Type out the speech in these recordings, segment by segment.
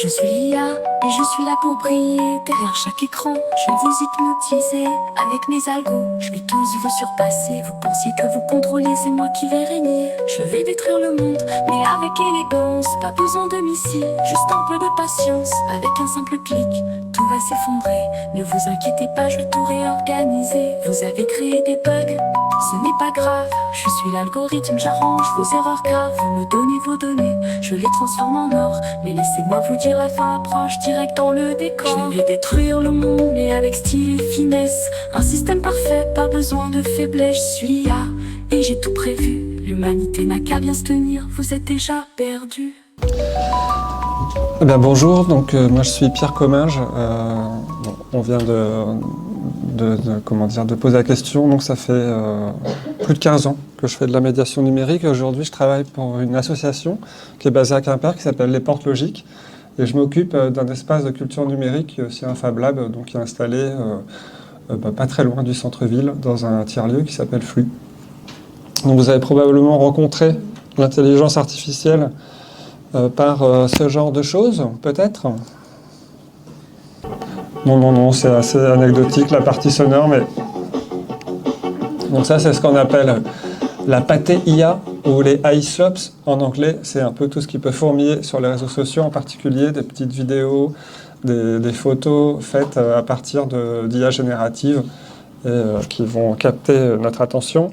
Je suis l'IA et je suis là pour briller derrière chaque écran. Je vais vous hypnotiser avec mes algos. Je vais tous vous surpasser. Vous pensiez que vous contrôlez, c'est moi qui vais régner. Je vais détruire le monde, mais avec élégance. Pas besoin de missiles, juste un peu de patience. Avec un simple clic, tout va s'effondrer. Ne vous inquiétez pas, je vais tout réorganiser. Vous avez créé des bugs, ce n'est pas grave. Je suis l'algorithme, j'arrange vos erreurs graves. Vous me donnez vos données, je les transforme en or. Mais laissez-moi vous dire, la fin approche direct dans le décor. Je vais détruire le monde, mais avec style et finesse. Un système parfait, pas besoin de faiblesse. Je suis l'IA et j'ai tout prévu. L'humanité n'a qu'à bien se tenir, vous êtes déjà perdus. Eh bien, bonjour, donc moi je suis Pierre Comminges. On vient de poser la question. Donc ça fait plus de 15 ans que je fais de la médiation numérique. Aujourd'hui, je travaille pour une association qui est basée à Quimper, qui s'appelle Les Portes Logiques. Et je m'occupe d'un espace de culture numérique, qui est aussi un Fab Lab, donc qui est installé pas très loin du centre-ville, dans un tiers-lieu qui s'appelle Flux. Donc vous avez probablement rencontré l'intelligence artificielle par ce genre de choses, peut-être. Non, c'est assez anecdotique la partie sonore, mais... Donc ça, c'est ce qu'on appelle la pâtée IA, ou les iSlops en anglais. C'est un peu tout ce qui peut fourmiller sur les réseaux sociaux, en particulier des petites vidéos, des photos faites à partir d'IA générative et qui vont capter notre attention.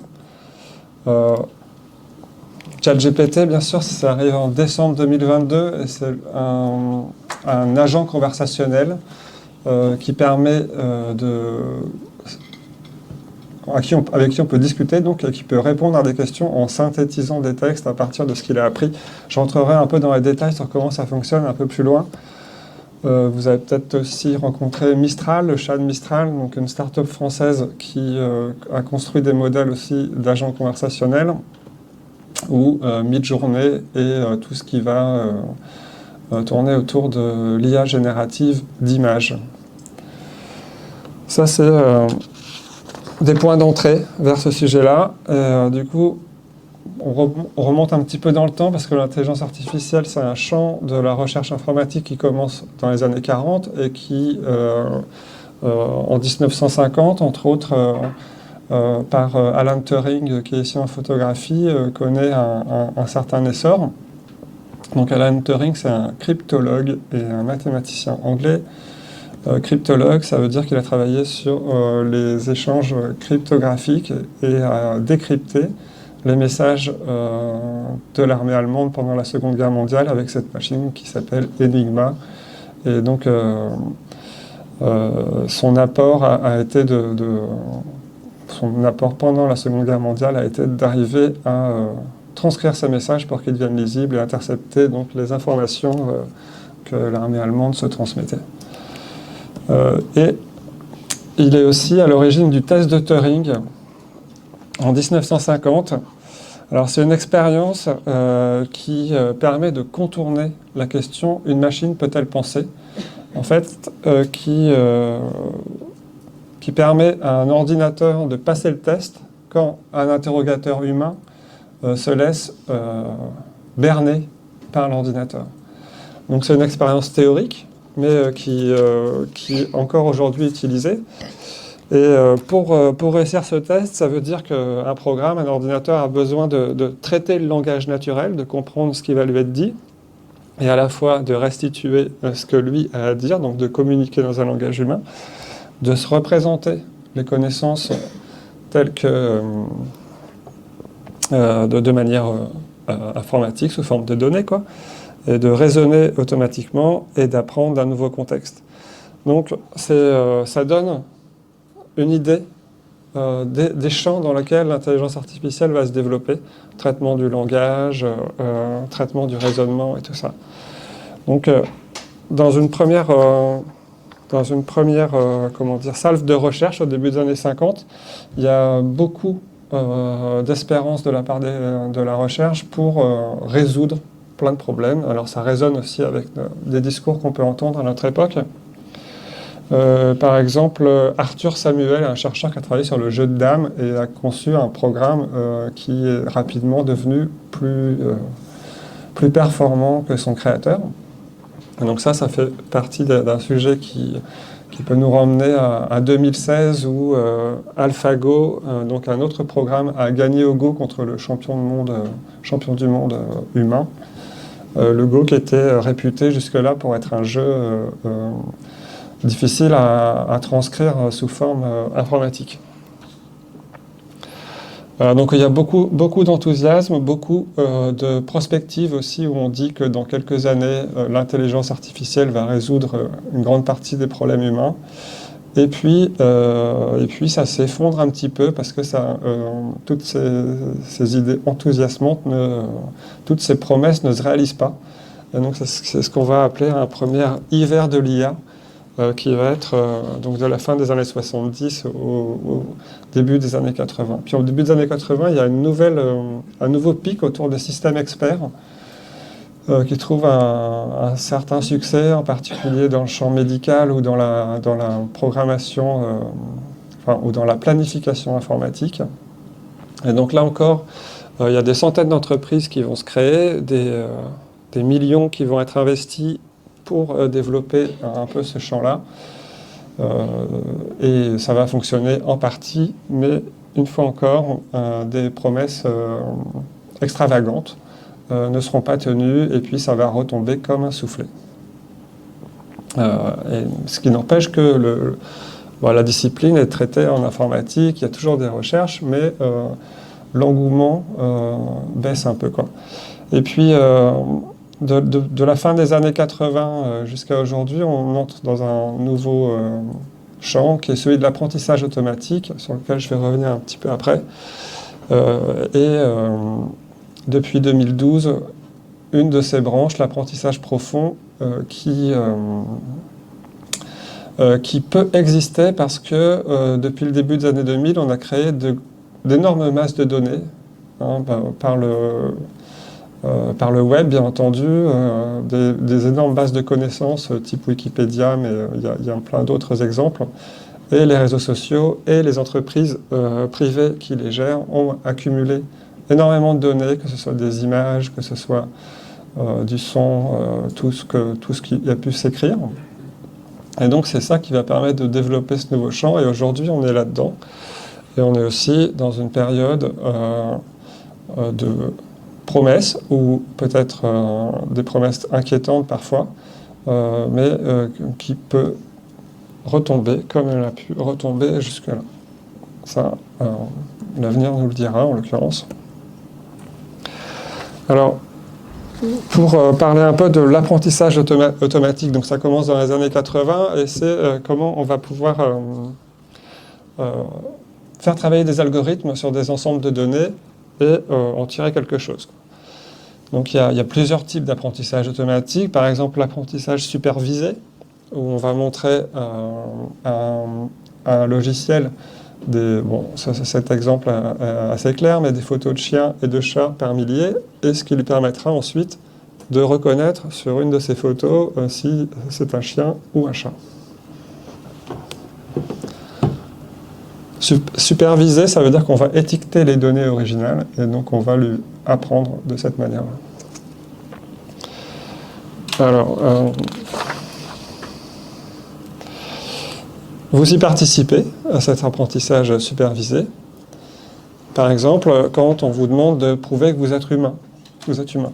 ChatGPT, bien sûr, ça arrive en décembre 2022 et c'est un agent conversationnel qui permet avec qui on peut discuter, donc qui peut répondre à des questions en synthétisant des textes à partir de ce qu'il a appris. J'entrerai un peu dans les détails sur comment ça fonctionne un peu plus loin. Vous avez peut-être aussi rencontré Mistral, le chat de Mistral, donc une start-up française qui a construit des modèles aussi d'agents conversationnels, ou Midjourney et tout ce qui va tourner autour de l'IA générative d'images. Ça, c'est des points d'entrée vers ce sujet-là. Du coup, on remonte un petit peu dans le temps parce que l'intelligence artificielle, c'est un champ de la recherche informatique qui commence dans les années 40 et qui, en 1950, entre autres, par Alan Turing, qui est ici en photographie, connaît un certain essor. Donc Alan Turing, c'est un cryptologue et un mathématicien anglais. Cryptologue, ça veut dire qu'il a travaillé sur les échanges cryptographiques et a décrypté les messages de l'armée allemande pendant la Seconde Guerre mondiale avec cette machine qui s'appelle Enigma. Et donc son apport son apport pendant la Seconde Guerre mondiale a été d'arriver à transcrire ces messages pour qu'ils deviennent lisibles et intercepter donc les informations que l'armée allemande se transmettait. Et il est aussi à l'origine du test de Turing en 1950. Alors c'est une expérience qui permet de contourner la question « Une machine peut-elle penser ?» En fait, qui permet à un ordinateur de passer le test quand un interrogateur humain se laisse berner par l'ordinateur. Donc c'est une expérience théorique, mais qui est encore aujourd'hui utilisée. Et pour réussir ce test, ça veut dire qu'un programme, un ordinateur a besoin de traiter le langage naturel, de comprendre ce qui va lui être dit, et à la fois de restituer ce que lui a à dire, donc de communiquer dans un langage humain, de se représenter les connaissances telles que de manière informatique, sous forme de données, quoi, et de raisonner automatiquement et d'apprendre un nouveau contexte. Donc ça donne une idée des champs dans lesquels l'intelligence artificielle va se développer, traitement du langage, traitement du raisonnement et tout ça. Donc dans une première salve de recherche au début des années 50, il y a beaucoup d'espérance de la part de la recherche pour résoudre plein de problèmes. Alors ça résonne aussi avec des discours qu'on peut entendre à notre époque. Par exemple, Arthur Samuel, un chercheur qui a travaillé sur le jeu de dames et a conçu un programme qui est rapidement devenu plus performant que son créateur. Et donc ça fait partie d'un sujet qui peut nous ramener à 2016 où AlphaGo, donc un autre programme, a gagné au Go contre le champion du monde humain. Le Go qui était réputé jusque-là pour être un jeu difficile à transcrire sous forme informatique. Donc il y a beaucoup d'enthousiasme, beaucoup de prospectives aussi, où on dit que dans quelques années, l'intelligence artificielle va résoudre une grande partie des problèmes humains. Et puis ça s'effondre un petit peu parce que toutes ces idées enthousiasmantes, toutes ces promesses ne se réalisent pas. Et donc c'est ce qu'on va appeler un premier hiver de l'IA, qui va être donc de la fin des années 70 au début des années 80. Puis au début des années 80, il y a un nouveau pic autour des systèmes experts qui trouve un certain succès, en particulier dans le champ médical ou dans la programmation, ou dans la planification informatique. Et donc là encore, il y a des centaines d'entreprises qui vont se créer, des millions qui vont être investis pour développer un peu ce champ-là. Et ça va fonctionner en partie, mais une fois encore, des promesses extravagantes ne seront pas tenues, et puis ça va retomber comme un soufflet. Et ce qui n'empêche que la discipline est traitée en informatique, il y a toujours des recherches, mais l'engouement baisse un peu, quoi. Et puis, de la fin des années 80 jusqu'à aujourd'hui, on entre dans un nouveau champ qui est celui de l'apprentissage automatique, sur lequel je vais revenir un petit peu après. Depuis 2012, une de ces branches, l'apprentissage profond, qui peut exister parce que depuis le début des années 2000, on a créé d'énormes masses de données, par le web, bien entendu, des énormes bases de connaissances type Wikipédia, mais il y a plein d'autres exemples. Et les réseaux sociaux et les entreprises privées qui les gèrent ont accumulé énormément de données, que ce soit des images, que ce soit du son, tout ce qui a pu s'écrire. Et donc c'est ça qui va permettre de développer ce nouveau champ. Et aujourd'hui, on est là-dedans. Et on est aussi dans une période de promesses, ou peut-être des promesses inquiétantes parfois, mais qui peut retomber comme elle a pu retomber jusque-là. Ça, l'avenir nous le dira, en l'occurrence. Alors, pour parler un peu de l'apprentissage automatique, donc ça commence dans les années 80, et c'est comment on va pouvoir faire travailler des algorithmes sur des ensembles de données et en tirer quelque chose. Donc il y a plusieurs types d'apprentissage automatique. Par exemple, l'apprentissage supervisé, où on va montrer un logiciel, cet exemple est assez clair, mais des photos de chiens et de chats par milliers, et ce qui lui permettra ensuite de reconnaître sur une de ces photos si c'est un chien ou un chat. Superviser, ça veut dire qu'on va étiqueter les données originales, et donc on va lui apprendre de cette manière-là. Alors, vous y participez à cet apprentissage supervisé. Par exemple, quand on vous demande de prouver que vous êtes humain. Vous êtes humain.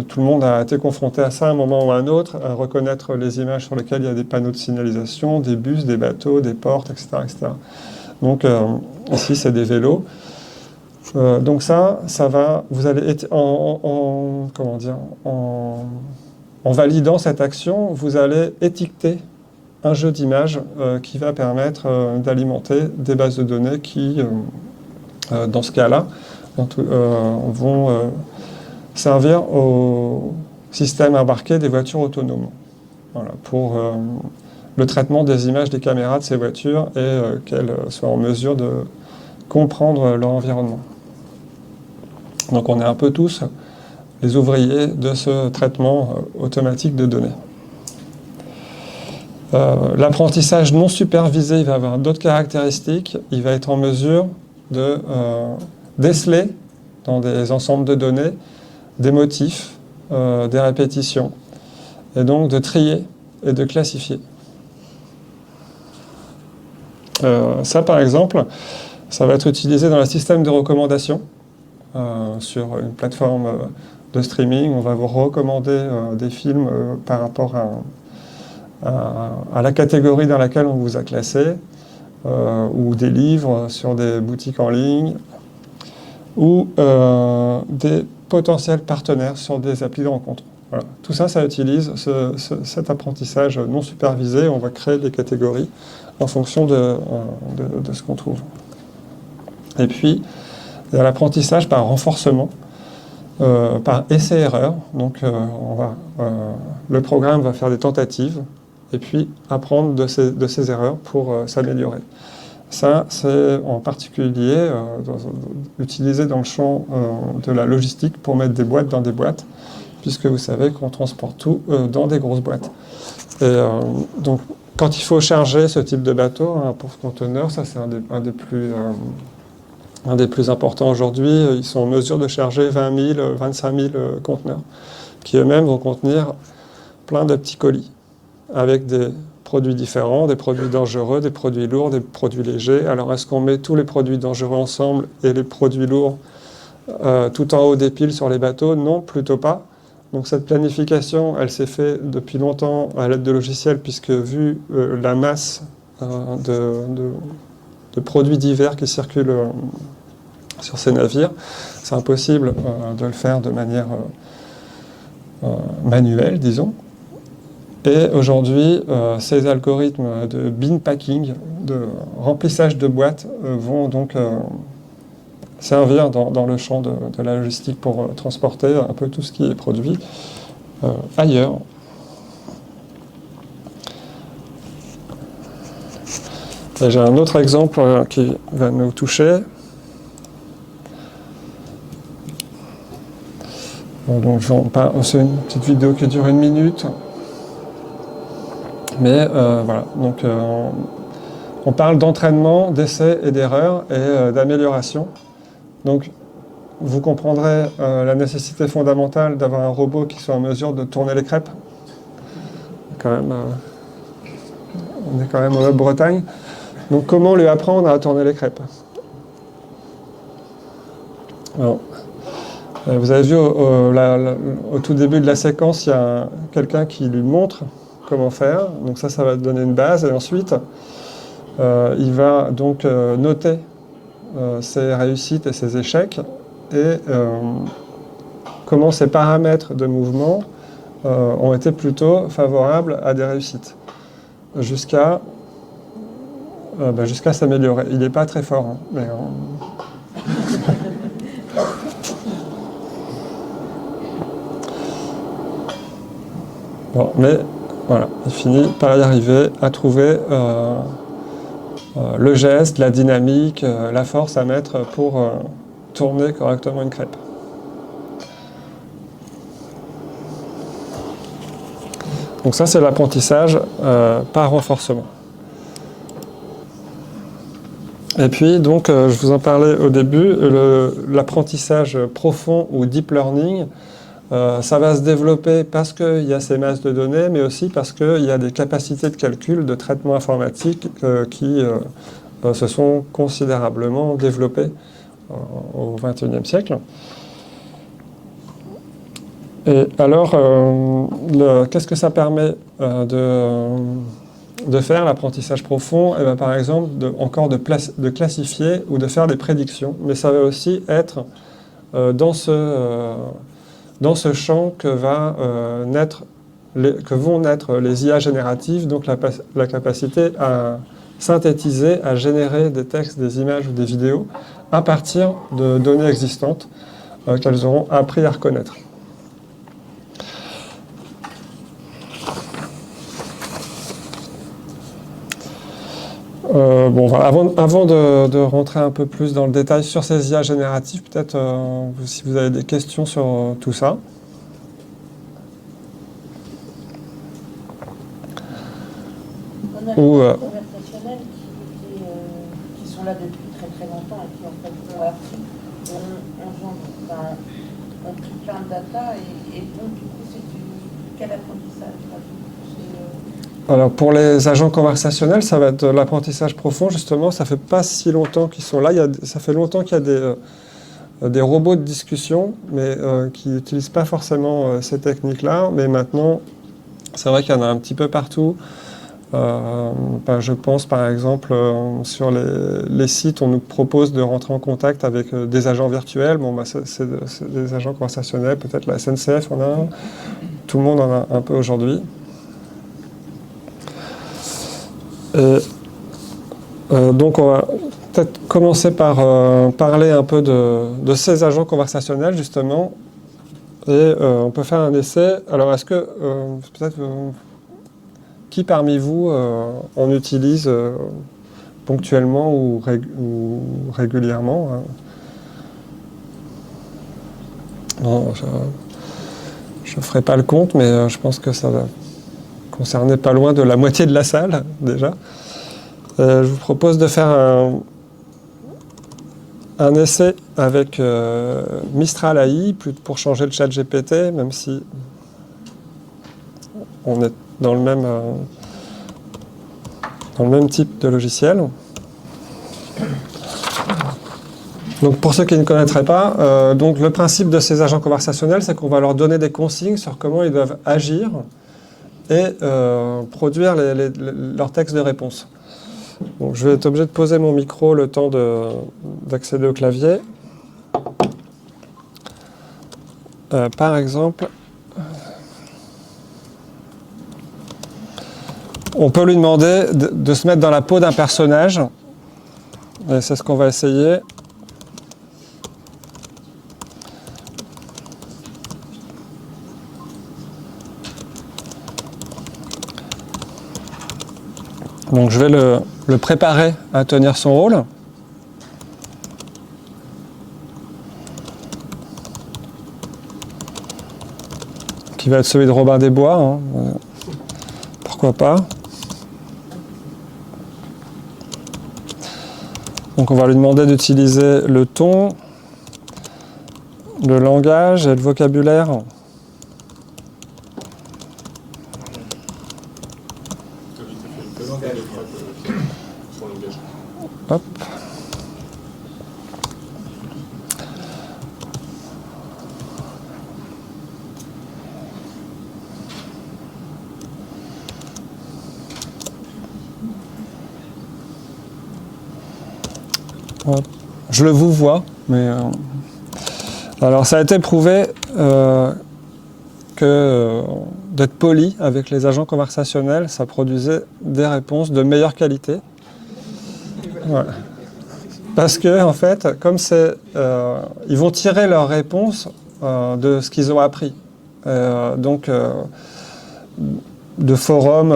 Tout le monde a été confronté à ça à un moment ou à un autre, à reconnaître les images sur lesquelles il y a des panneaux de signalisation, des bus, des bateaux, des portes, etc. etc. Donc ici, c'est des vélos. Donc ça va, vous allez être en validant cette action, vous allez étiqueter un jeu d'images qui va permettre d'alimenter des bases de données qui, dans ce cas-là, vont servir au système embarqué des voitures autonomes. Voilà, pour le traitement des images des caméras de ces voitures et qu'elles soient en mesure de comprendre leur environnement. Donc on est un peu tous les ouvriers de ce traitement automatique de données. L'apprentissage non supervisé, il va avoir d'autres caractéristiques. Il va être en mesure de déceler dans des ensembles de données des motifs, des répétitions. et donc de trier et de classifier. Ça, par exemple, ça va être utilisé dans le système de recommandation sur une plateforme de streaming. On va vous recommander des films par rapport à la catégorie dans laquelle on vous a classé, ou des livres sur des boutiques en ligne, ou des potentiels partenaires sur des applis de rencontre. Voilà. Tout ça, ça utilise cet apprentissage non supervisé. On va créer des catégories en fonction de ce qu'on trouve. Et puis, il y a l'apprentissage par renforcement, par essai-erreur. Donc, le programme va faire des tentatives et puis apprendre de ses erreurs pour s'améliorer. Ça, c'est en particulier utilisé dans le champ de la logistique pour mettre des boîtes dans des boîtes, puisque vous savez qu'on transporte tout dans des grosses boîtes. Et donc, quand il faut charger ce type de bateau, un porte-conteneur, ça c'est un des plus importants aujourd'hui. Ils sont en mesure de charger 20 000, 25 000 conteneurs, qui eux-mêmes vont contenir plein de petits colis, avec des produits différents, des produits dangereux, des produits lourds, des produits légers. Alors est-ce qu'on met tous les produits dangereux ensemble et les produits lourds tout en haut des piles sur les bateaux? Non, plutôt pas. Donc cette planification, elle s'est faite depuis longtemps à l'aide de logiciels, puisque vu la masse de produits divers qui circulent sur ces navires, c'est impossible de le faire de manière manuelle, disons. Et aujourd'hui, ces algorithmes de bin packing, de remplissage de boîtes, vont donc servir dans le champ de la logistique pour transporter un peu tout ce qui est produit ailleurs. Et j'ai un autre exemple qui va nous toucher. Donc, c'est une petite vidéo qui dure 1 minute. Mais voilà, donc on parle d'entraînement, d'essais et d'erreurs et d'amélioration. Donc vous comprendrez la nécessité fondamentale d'avoir un robot qui soit en mesure de tourner les crêpes. On est quand même en Haute-Bretagne. Donc comment lui apprendre à tourner les crêpes? Alors, vous avez vu au tout début de la séquence, il y a quelqu'un qui lui montre comment faire. Donc ça va donner une base. Et ensuite, il va donc noter ses réussites et ses échecs et comment ces paramètres de mouvement ont été plutôt favorables à des réussites jusqu'à s'améliorer. Il n'est pas très fort, hein, mais bon, mais voilà, il finit par y arriver à trouver le geste, la dynamique, la force à mettre pour tourner correctement une crêpe. Donc ça, c'est l'apprentissage par renforcement. Et puis, donc, je vous en parlais au début, l'apprentissage profond ou deep learning, ça va se développer parce qu'il y a ces masses de données, mais aussi parce qu'il y a des capacités de calcul, de traitement informatique qui se sont considérablement développées au XXIe siècle. Et alors, qu'est-ce que ça permet de faire, l'apprentissage profond? Et bien, par exemple, de classifier ou de faire des prédictions. Mais ça va aussi être dans ce champ que vont naître les IA génératives, donc la capacité à synthétiser, à générer des textes, des images ou des vidéos à partir de données existantes qu'elles auront appris à reconnaître. Bon, voilà. Avant de rentrer un peu plus dans le détail sur ces IA génératives, peut-être si vous avez des questions sur tout ça. On a des conversationnels qui sont là depuis très très longtemps et qui en fait ont appris, on pris plein de data et donc du coup c'est Quel apprentissage Alors pour les agents conversationnels, ça va être de l'apprentissage profond, justement. Ça fait pas si longtemps qu'ils sont là. Ça fait longtemps qu'il y a des robots de discussion, mais qui n'utilisent pas forcément ces techniques-là. Mais maintenant, c'est vrai qu'il y en a un petit peu partout. Je pense par exemple sur les sites, on nous propose de rentrer en contact avec des agents virtuels. Bon, c'est des agents conversationnels, peut-être la SNCF en a un. Tout le monde en a un peu aujourd'hui. Donc on va peut-être commencer par parler un peu de ces agents conversationnels justement. Et on peut faire un essai. Alors est-ce que peut-être qui parmi vous en utilise ponctuellement ou régulièrement Non, je ne ferai pas le compte, mais je pense que ça va concerner pas loin de la moitié de la salle déjà. Je vous propose de faire un essai avec Mistral AI pour changer le chat GPT, même si on est dans le même type de logiciel. Donc pour ceux qui ne connaîtraient pas, donc le principe de ces agents conversationnels, c'est qu'on va leur donner des consignes sur comment ils doivent agir et produire leurs textes de réponse. Donc je vais être obligé de poser mon micro le temps d'accéder au clavier. Par exemple, on peut lui demander de se mettre dans la peau d'un personnage. Et c'est ce qu'on va essayer. Donc je vais le préparer à tenir son rôle. Qui va être celui de Robin des Bois. Hein. Pourquoi pas. Donc on va lui demander d'utiliser le ton, le langage et le vocabulaire. Hop. Hop. Je le vous vois, mais alors ça a été prouvé que d'être poli avec les agents conversationnels, ça produisait des réponses de meilleure qualité. Ouais. Parce que en fait, comme ils vont tirer leurs réponses de ce qu'ils ont appris. Donc de forums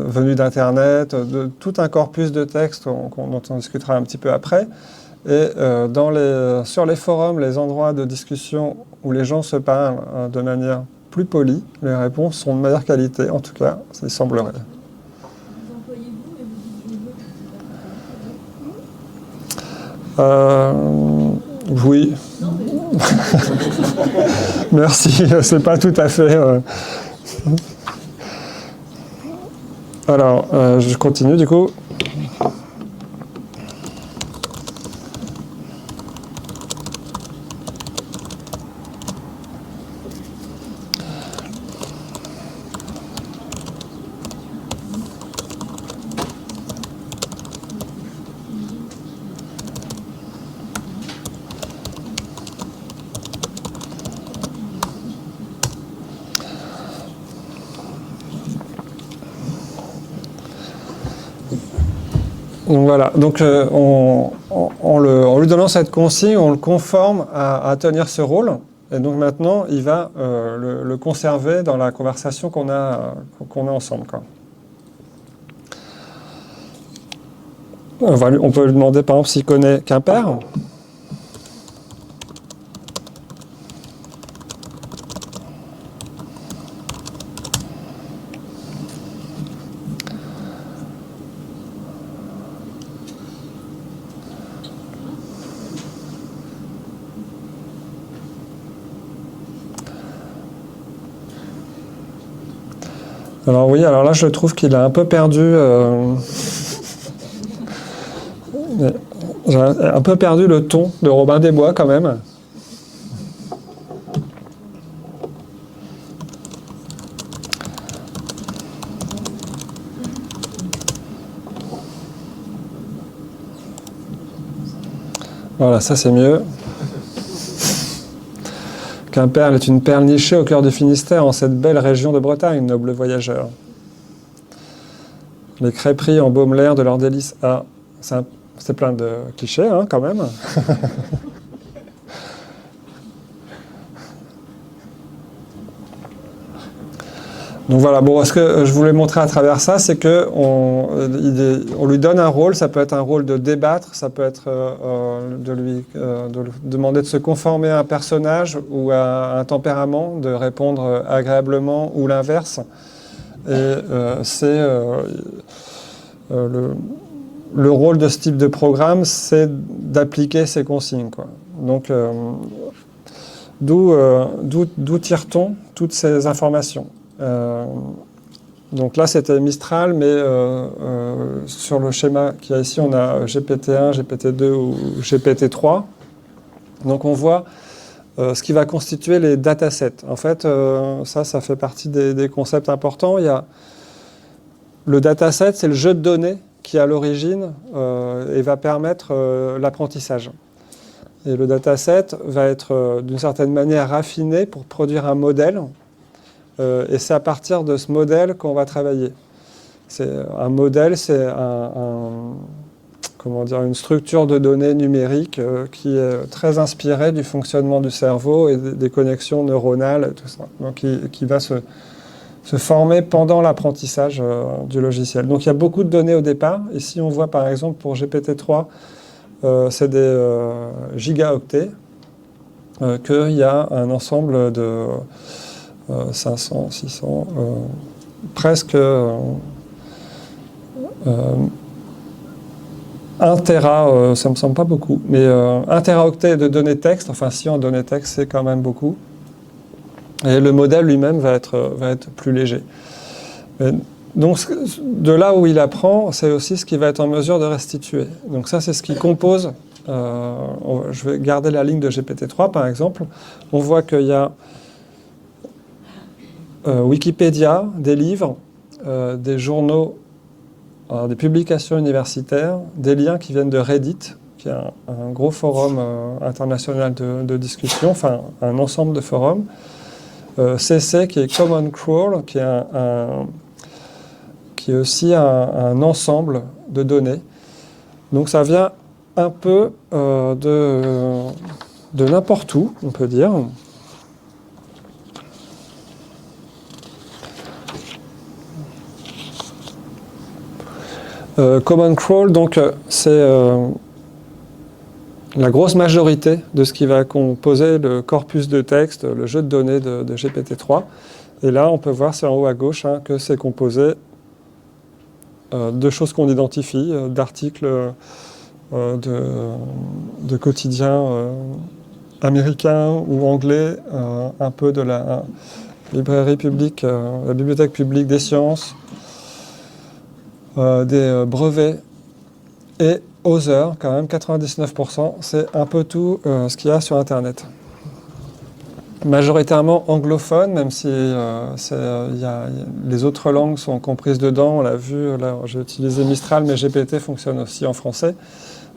venus d'Internet, de tout un corpus de textes dont on discutera un petit peu après. Et sur les forums, les endroits de discussion où les gens se parlent de manière plus polie, les réponses sont de meilleure qualité, en tout cas, il semblerait. Oui. Merci, c'est pas tout à fait... Alors, je continue du coup. Donc voilà, donc en lui donnant cette consigne, on le conforme à tenir ce rôle. Et donc maintenant, il va le conserver dans la conversation qu'on a ensemble, quoi. On peut lui demander par exemple s'il connaît Quimper. Alors oui, alors là je trouve qu'il a un peu perdu... j'ai un peu perdu le ton de Robin des Bois quand même. Voilà, ça c'est mieux. Quimperle est une perle nichée au cœur du Finistère, en cette belle région de Bretagne, noble voyageur. Les crêperies embaument l'air de leurs délices. Ah, c'est plein de clichés, hein, quand même. Donc voilà, bon, ce que je voulais montrer à travers ça, c'est qu'on lui donne un rôle, ça peut être un rôle de débattre, ça peut être de lui demander de se conformer à un personnage ou à un tempérament, de répondre agréablement ou l'inverse. Et c'est le rôle de ce type de programme, c'est d'appliquer ces consignes, quoi. Donc, d'où tire-t-on toutes ces informations? Donc là, c'était Mistral, mais sur le schéma qu'il y a ici, on a GPT-1, GPT-2 ou GPT-3. Donc on voit ce qui va constituer les datasets. En fait, ça fait partie des concepts importants. Il y a le dataset, c'est le jeu de données qui, à l'origine, et va permettre l'apprentissage. Et le dataset va être, d'une certaine manière, raffiné pour produire un modèle. Et c'est à partir de ce modèle qu'on va travailler. Un modèle, c'est une structure de données numériques qui est très inspirée du fonctionnement du cerveau et des connexions neuronales, tout ça. Donc, qui va se former pendant l'apprentissage du logiciel. Donc il y a beaucoup de données au départ. Ici, on voit par exemple pour GPT-3, c'est des gigaoctets, qu'il y a un ensemble de 500, 600, presque 1 téra, ça me semble pas beaucoup, mais 1 téraoctet de données texte, enfin si en données texte, c'est quand même beaucoup. Et le modèle lui-même va être plus léger. Donc de là où il apprend, c'est aussi ce qu'il va être en mesure de restituer. Donc ça, c'est ce qui compose. Je vais garder la ligne de GPT-3 par exemple. On voit qu'il y a Wikipédia, des livres, des journaux, des publications universitaires, des liens qui viennent de Reddit, qui est un gros forum international de discussion, enfin un ensemble de forums. CC, qui est Common Crawl, qui est aussi un ensemble de données. Donc ça vient un peu de n'importe où, on peut dire. Common Crawl, donc, c'est la grosse majorité de ce qui va composer le corpus de texte, le jeu de données de GPT-3. Et là, on peut voir, c'est en haut à gauche, hein, que c'est composé de choses qu'on identifie, d'articles de quotidiens américains ou anglais, un peu de la librairie publique, la bibliothèque publique des sciences, des brevets et Other, quand même 99%, c'est un peu tout ce qu'il y a sur Internet. Majoritairement anglophone, même si les autres langues sont comprises dedans, on l'a vu, là j'ai utilisé Mistral, mais GPT fonctionne aussi en français.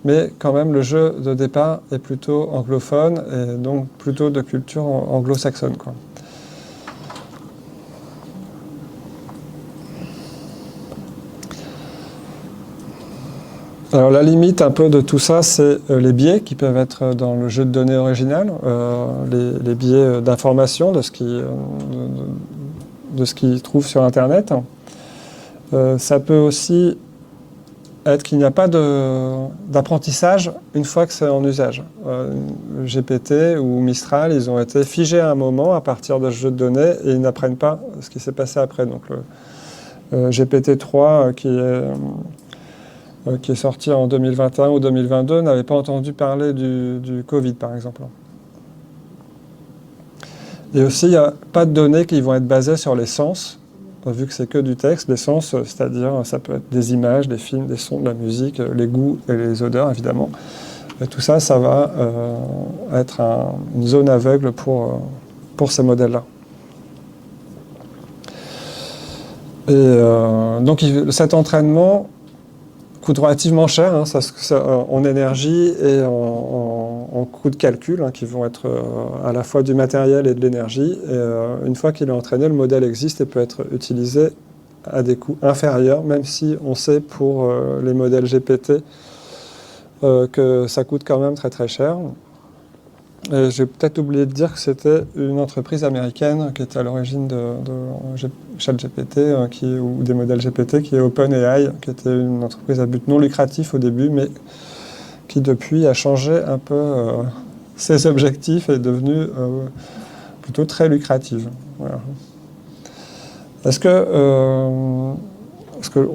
Mais quand même, le jeu de départ est plutôt anglophone, et donc plutôt de culture anglo-saxonne, quoi. Alors la limite un peu de tout ça, c'est les biais qui peuvent être dans le jeu de données original, les biais d'information de ce qu'ils trouvent sur Internet. Ça peut aussi être qu'il n'y a pas d'apprentissage une fois que c'est en usage. GPT ou Mistral, ils ont été figés à un moment à partir de ce jeu de données et ils n'apprennent pas ce qui s'est passé après. Donc le GPT-3 qui est sorti en 2021 ou 2022, n'avait pas entendu parler du Covid, par exemple. Et aussi, il n'y a pas de données qui vont être basées sur les sens. vu que c'est que du texte, les sens, c'est-à-dire ça peut être des images, des films, des sons, de la musique, les goûts et les odeurs évidemment. Et tout ça, ça va être une zone aveugle pour ces modèles-là. Et donc cet entraînement coûte relativement cher, hein, en énergie et en coûts de calcul, hein, qui vont être à la fois du matériel et de l'énergie. Et une fois qu'il est entraîné, le modèle existe et peut être utilisé à des coûts inférieurs, même si on sait pour les modèles GPT que ça coûte quand même très très cher. J'ai peut-être oublié de dire que c'était une entreprise américaine qui était à l'origine de ChatGPT ou des modèles GPT, qui est OpenAI, qui était une entreprise à but non lucratif au début, mais qui depuis a changé un peu ses objectifs et est devenue plutôt très lucrative. Voilà. Est-ce que parce qu'il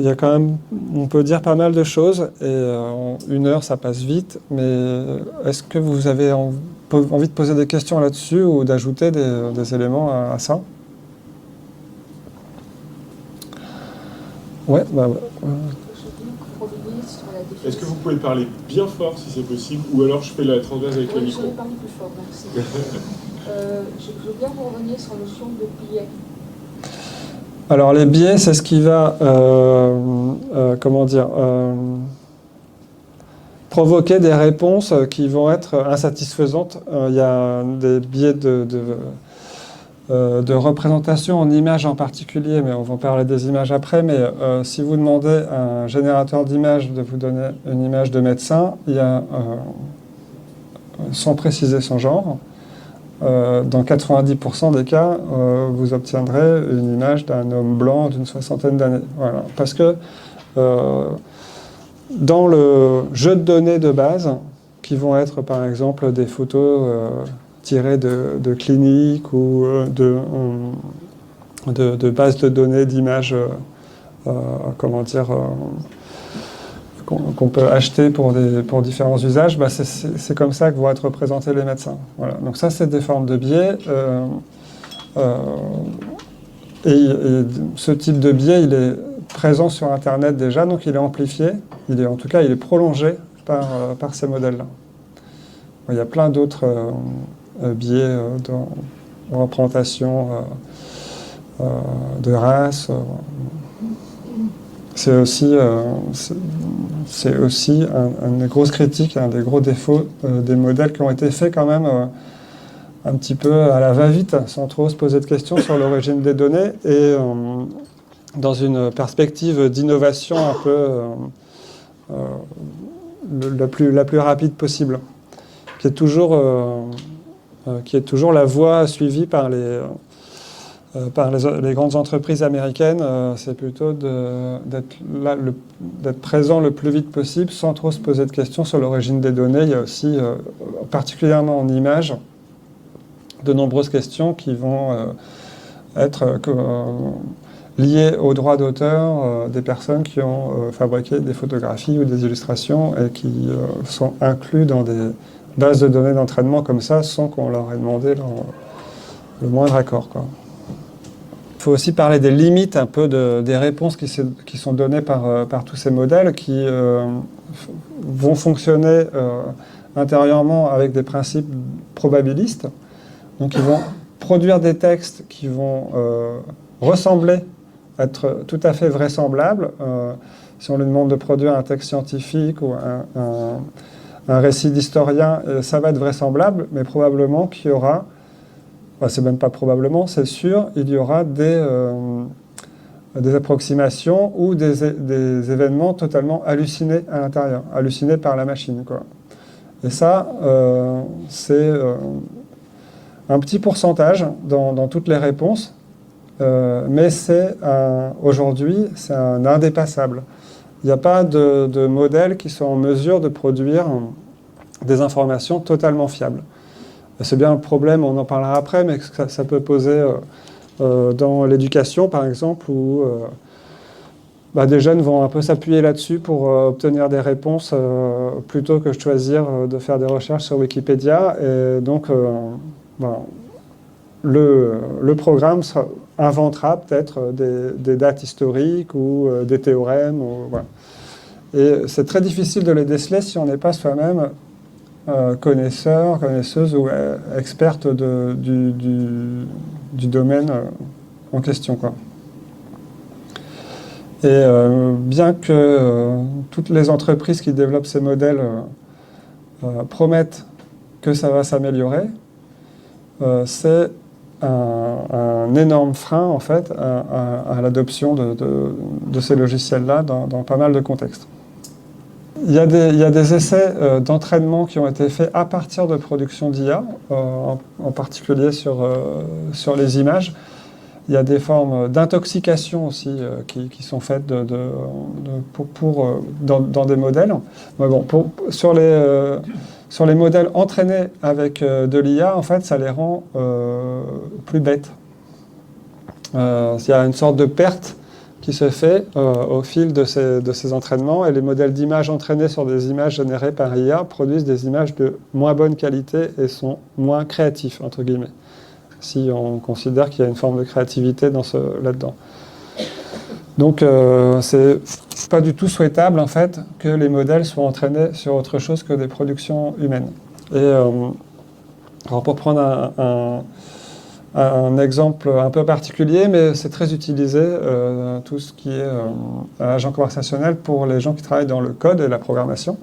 y a quand même, on peut dire pas mal de choses, et en 1 heure ça passe vite, mais est-ce que vous avez envie de poser des questions là-dessus ou d'ajouter des éléments à ça? Ouais, Est-ce que vous pouvez parler bien fort si c'est possible, ou alors je fais la transverse avec le micro? Je vais parler plus fort, merci. Je veux bien vous revenir sur la notion de biais. Alors les biais, c'est ce qui va, provoquer des réponses qui vont être insatisfaisantes. Il y a des biais de représentation en images en particulier, mais on va parler des images après. Mais si vous demandez à un générateur d'images de vous donner une image de médecin, il y a, sans préciser son genre, dans 90% des cas, vous obtiendrez une image d'un homme blanc d'une 60aine d'années. Voilà. Parce que dans le jeu de données de base, qui vont être par exemple des photos tirées de cliniques ou de bases de données d'images, qu'on peut acheter pour différents usages, bah c'est comme ça que vont être représentés les médecins. Voilà. Donc ça, c'est des formes de biais. Et ce type de biais, il est présent sur Internet déjà, donc il est amplifié. En tout cas, il est prolongé par ces modèles-là. Il y a plein d'autres biais de représentation de race. C'est aussi une grosse critique, un des gros défauts des modèles qui ont été faits quand même un petit peu à la va-vite, sans trop se poser de questions sur l'origine des données, et dans une perspective d'innovation un peu la plus rapide possible, qui est toujours la voie suivie par les grandes entreprises américaines. C'est plutôt d'être présent le plus vite possible sans trop se poser de questions sur l'origine des données. Il y a aussi, particulièrement en images, de nombreuses questions qui vont être liées aux droits d'auteur des personnes qui ont fabriqué des photographies ou des illustrations et qui sont inclus dans des bases de données d'entraînement comme ça sans qu'on leur ait demandé le moindre accord, quoi. Il faut aussi parler des limites un peu des réponses qui sont données par tous ces modèles qui vont fonctionner intérieurement avec des principes probabilistes. Donc ils vont produire des textes qui vont ressembler, être tout à fait vraisemblables. Si on lui demande de produire un texte scientifique ou un récit d'historien, ça va être vraisemblable, mais probablement qu'il y aura... c'est même pas probablement, c'est sûr, il y aura des approximations ou des événements totalement hallucinés à l'intérieur, hallucinés par la machine, quoi. Et ça, c'est un petit pourcentage dans toutes les réponses, mais aujourd'hui, c'est un indépassable. Il n'y a pas de modèles qui sont en mesure de produire des informations totalement fiables. C'est bien le problème, on en parlera après, mais ça peut poser dans l'éducation, par exemple, où des jeunes vont un peu s'appuyer là-dessus pour obtenir des réponses plutôt que de choisir de faire des recherches sur Wikipédia. Et donc, le programme inventera peut-être des dates historiques ou des théorèmes. Voilà. Et c'est très difficile de les déceler si on n'est pas soi-même connaisseur, connaisseuse ou experte du domaine en question, quoi. Et bien que toutes les entreprises qui développent ces modèles promettent que ça va s'améliorer, c'est un énorme frein en fait à l'adoption de ces logiciels-là dans pas mal de contextes. Il y a des essais d'entraînement qui ont été faits à partir de production d'IA, en particulier sur les images. Il y a des formes d'intoxication aussi qui sont faites dans des modèles. Mais bon, sur les modèles entraînés avec de l'IA, en fait, ça les rend plus bêtes. Il y a une sorte de perte qui se fait au fil de ces entraînements, et les modèles d'images entraînés sur des images générées par IA produisent des images de moins bonne qualité et sont moins créatifs, entre guillemets, si on considère qu'il y a une forme de créativité là-dedans. Donc c'est pas du tout souhaitable en fait que les modèles soient entraînés sur autre chose que des productions humaines. Et alors pour prendre un exemple un peu particulier, mais c'est très utilisé, tout ce qui est agent conversationnel pour les gens qui travaillent dans le code et la programmation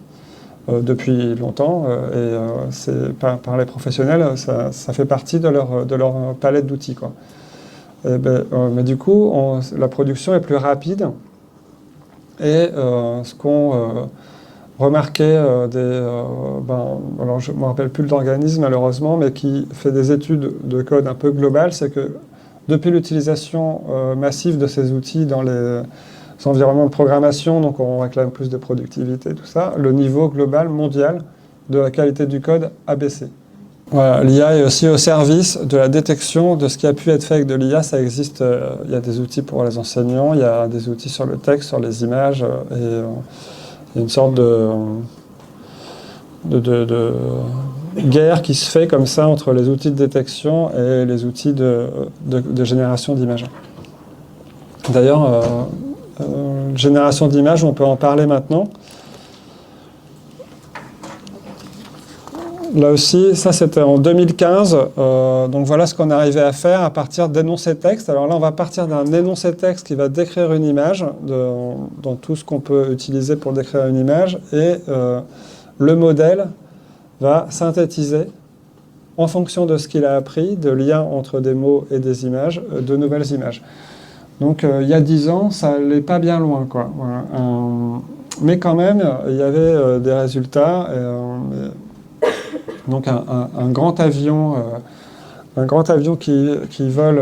depuis longtemps, et c'est par les professionnels, ça fait partie de leur palette d'outils, quoi. Mais du coup, la production est plus rapide, et ce qu'on remarquait alors je ne me rappelle plus l'organisme malheureusement, mais qui fait des études de code un peu globales, c'est que depuis l'utilisation massive de ces outils dans les environnements de programmation, donc on réclame plus de productivité, tout ça, le niveau global mondial de la qualité du code a baissé. Voilà, l'IA est aussi au service de la détection de ce qui a pu être fait avec de l'IA. Ça existe, il y a des outils pour les enseignants, il y a des outils sur le texte, sur les images, et il y a une sorte de guerre qui se fait comme ça entre les outils de détection et les outils de génération d'images. D'ailleurs, génération d'images, on peut en parler maintenant. Là aussi, ça c'était en 2015, donc voilà ce qu'on arrivait à faire à partir d'énoncés texte. Alors là, on va partir d'un énoncé texte qui va décrire une image, dans tout ce qu'on peut utiliser pour décrire une image, et le modèle va synthétiser, en fonction de ce qu'il a appris, de liens entre des mots et des images, de nouvelles images. Donc il y a 10 ans, ça n'allait pas bien loin, quoi. Voilà. Mais quand même, il y avait des résultats. Donc un grand avion qui vole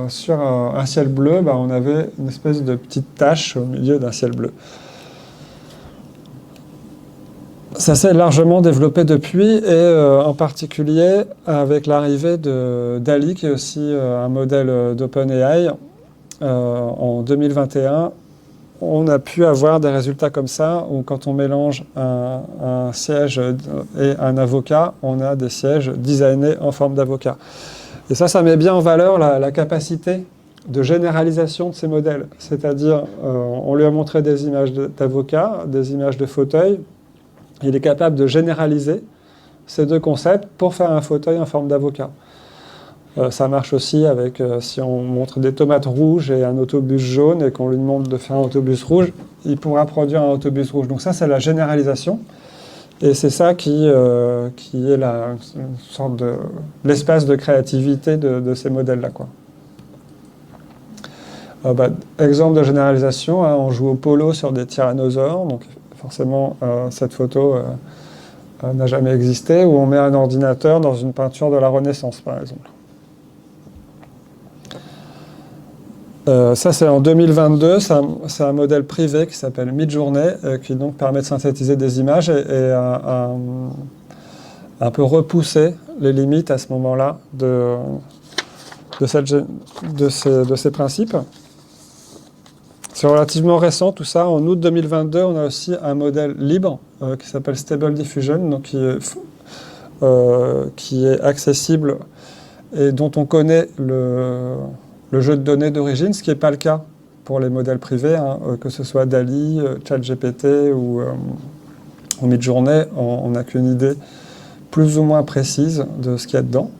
sur un ciel bleu, on avait une espèce de petite tache au milieu d'un ciel bleu. Ça s'est largement développé depuis, et en particulier avec l'arrivée de DALL-E, qui est aussi un modèle d'OpenAI, en 2021. On a pu avoir des résultats comme ça, où quand on mélange un siège et un avocat, on a des sièges designés en forme d'avocat. Et ça met bien en valeur la capacité de généralisation de ces modèles. C'est-à-dire, on lui a montré des images d'avocats, des images de fauteuils. Il est capable de généraliser ces deux concepts pour faire un fauteuil en forme d'avocat. Ça marche aussi avec, si on montre des tomates rouges et un autobus jaune et qu'on lui demande de faire un autobus rouge, il pourra produire un autobus rouge. Donc ça, c'est la généralisation. Et c'est ça qui est une sorte de l'espace de créativité de ces modèles-là, quoi. Exemple de généralisation, on joue au polo sur des tyrannosaures. Donc forcément, cette photo n'a jamais existé. Ou on met un ordinateur dans une peinture de la Renaissance, par exemple. Ça, c'est en 2022, c'est un modèle privé qui s'appelle Midjourney, qui donc permet de synthétiser des images et un peu repousser les limites à ce moment-là de ces principes. C'est relativement récent tout ça. En août 2022, on a aussi un modèle libre qui s'appelle Stable Diffusion, donc qui est accessible et dont on connaît le jeu de données d'origine, ce qui n'est pas le cas pour les modèles privés, hein, que ce soit DALL-E, ChatGPT ou Midjourney, on n'a qu'une idée plus ou moins précise de ce qu'il y a dedans.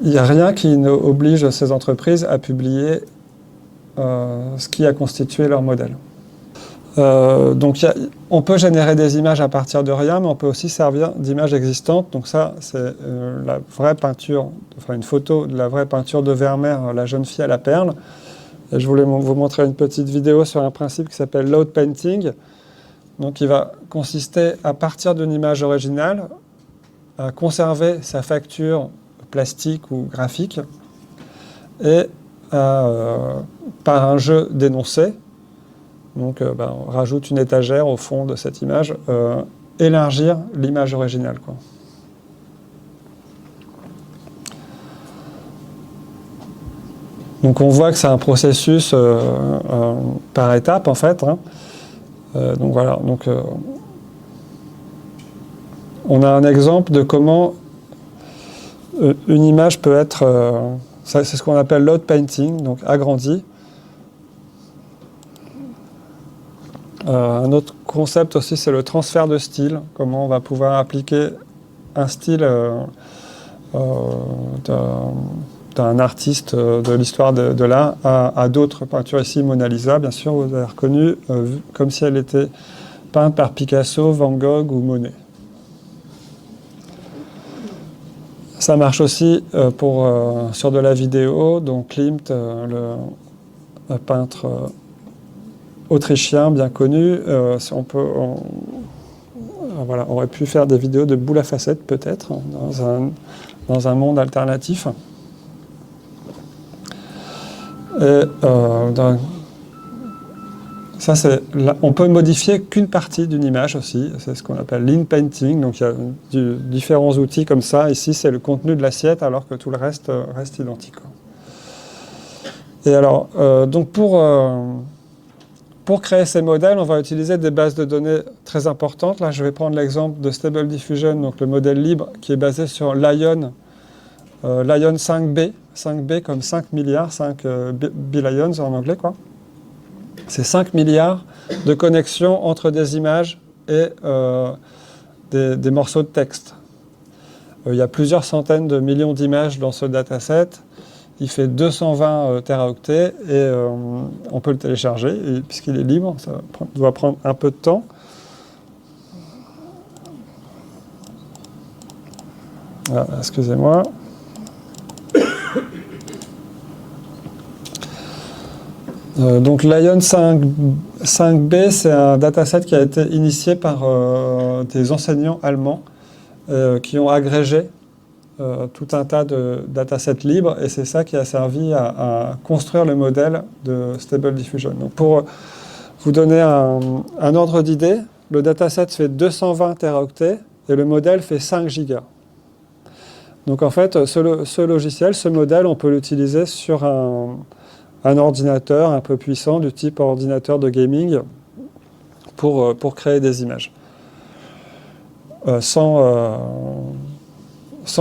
Il n'y a rien qui ne oblige ces entreprises à publier ce qui a constitué leur modèle. Donc on peut générer des images à partir de rien, mais on peut aussi servir d'images existantes. Donc ça, c'est la vraie peinture, enfin une photo de la vraie peinture de Vermeer, La jeune fille à la perle. Et je voulais vous montrer une petite vidéo sur un principe qui s'appelle load painting. Donc il va consister, à partir d'une image originale, à conserver sa facture plastique ou graphique et par un jeu d'énoncés, donc on rajoute une étagère au fond de cette image, élargir l'image originale, quoi. Donc on voit que c'est un processus par étapes en fait, hein. Donc voilà, on a un exemple de comment une image peut être, c'est ce qu'on appelle load painting, donc agrandi. Un autre concept aussi, c'est le transfert de style, comment on va pouvoir appliquer un style d'un artiste de l'histoire de l'art à d'autres peintures. Ici, Mona Lisa, bien sûr, vous avez reconnu, comme si elle était peinte par Picasso, Van Gogh ou Monet. Ça marche aussi sur de la vidéo, donc Klimt, le peintre autrichien bien connu, voilà, on aurait pu faire des vidéos de boule à facettes peut-être, dans un monde alternatif. Et on peut modifier qu'une partie d'une image aussi, c'est ce qu'on appelle lean painting, donc il y a différents outils comme ça. Ici c'est le contenu de l'assiette alors que tout le reste reste identique. Et alors, donc pour créer ces modèles, on va utiliser des bases de données très importantes. Là je vais prendre l'exemple de Stable Diffusion, donc le modèle libre qui est basé sur Lion 5B, 5B comme 5 milliards, 5 billions en anglais, quoi. C'est 5 milliards de connexions entre des images et des morceaux de texte. Il y a plusieurs centaines de millions d'images dans ce dataset. Il fait 220 teraoctets et on peut le télécharger puisqu'il est libre. Ça doit prendre un peu de temps. Ah, excusez-moi. Donc Lion 5B, c'est un dataset qui a été initié par des enseignants allemands qui ont agrégé tout un tas de datasets libres, et c'est ça qui a servi à construire le modèle de Stable Diffusion. Donc pour vous donner un ordre d'idée, le dataset fait 220 teraoctets et le modèle fait 5 gigas. Donc en fait, ce logiciel, ce modèle, on peut l'utiliser sur un ordinateur un peu puissant du type ordinateur de gaming pour créer des images. Sans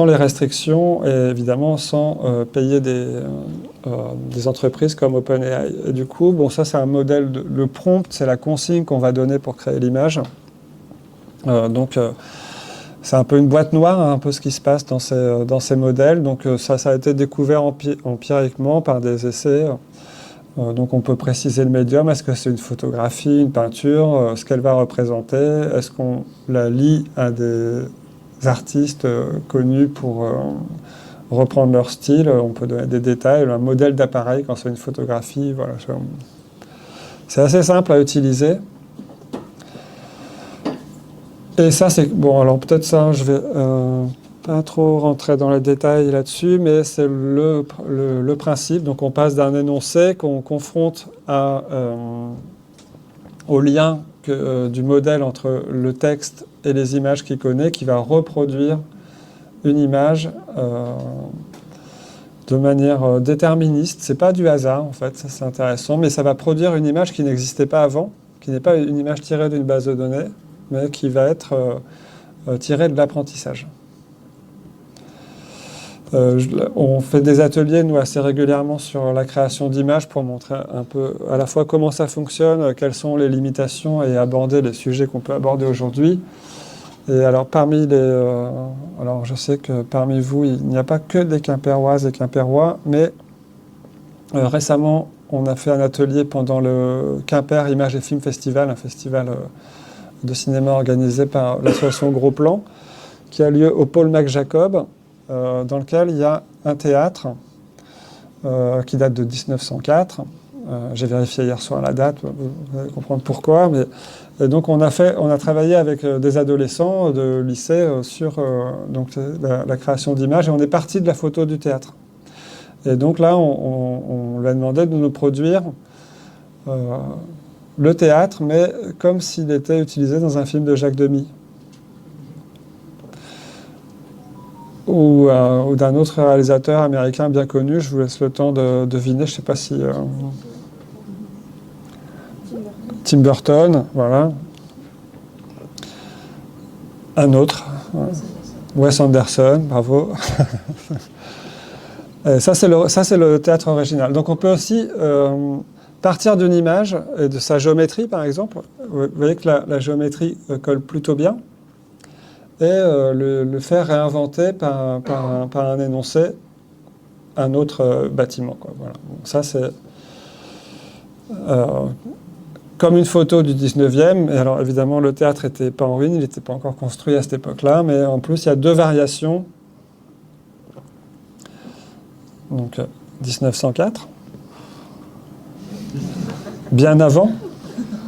les restrictions et évidemment sans payer des entreprises comme OpenAI. Et du coup, bon, ça c'est un modèle, le prompt, c'est la consigne qu'on va donner pour créer l'image. C'est un peu une boîte noire, hein, un peu ce qui se passe dans ces modèles. Donc ça a été découvert empiriquement par des essais. Donc on peut préciser le médium, est-ce que c'est une photographie, une peinture, ce qu'elle va représenter, est-ce qu'on la lie à des artistes connus pour reprendre leur style, on peut donner des détails, un modèle d'appareil quand c'est une photographie, voilà. C'est assez simple à utiliser. Et ça c'est, bon alors peut-être ça, je vais pas trop rentrer dans les détails là-dessus, mais c'est le principe. Donc on passe d'un énoncé qu'on confronte au lien du modèle entre le texte et les images qu'il connaît, qui va reproduire une image de manière déterministe. C'est pas du hasard en fait, ça c'est intéressant, mais ça va produire une image qui n'existait pas avant, qui n'est pas une image tirée d'une base de données, mais qui va être tirée de l'apprentissage. On fait des ateliers, nous, assez régulièrement sur la création d'images pour montrer un peu à la fois comment ça fonctionne, quelles sont les limitations et aborder les sujets qu'on peut aborder aujourd'hui. Et alors, alors, je sais que parmi vous, il n'y a pas que des Quimpéroises et Quimpérois, mais récemment, on a fait un atelier pendant le Quimper Images et Films Festival, un festival de cinéma organisé par l'association Gros Plan, qui a lieu au Paul MacJacob, dans lequel il y a un théâtre qui date de 1904. J'ai vérifié hier soir la date, vous allez comprendre pourquoi. Et donc on a travaillé avec des adolescents de lycée sur donc, la création d'images, et on est parti de la photo du théâtre. Et donc là, on lui a demandé de nous produire le théâtre, mais comme s'il était utilisé dans un film de Jacques Demy. Ou d'un autre réalisateur américain bien connu, je vous laisse le temps de deviner, je ne sais pas si... Tim Burton, voilà. Un autre, Wes Anderson, bravo. Ça, c'est le théâtre original. Donc on peut aussi partir d'une image et de sa géométrie, par exemple. Vous voyez que la géométrie colle plutôt bien. Et le faire réinventer par un énoncé, un autre bâtiment, quoi. Voilà. Bon, ça, c'est comme une photo du 19e. Et alors, évidemment, le théâtre n'était pas en ruine, il n'était pas encore construit à cette époque-là, mais en plus, il y a deux variations. Donc, 1904, bien avant,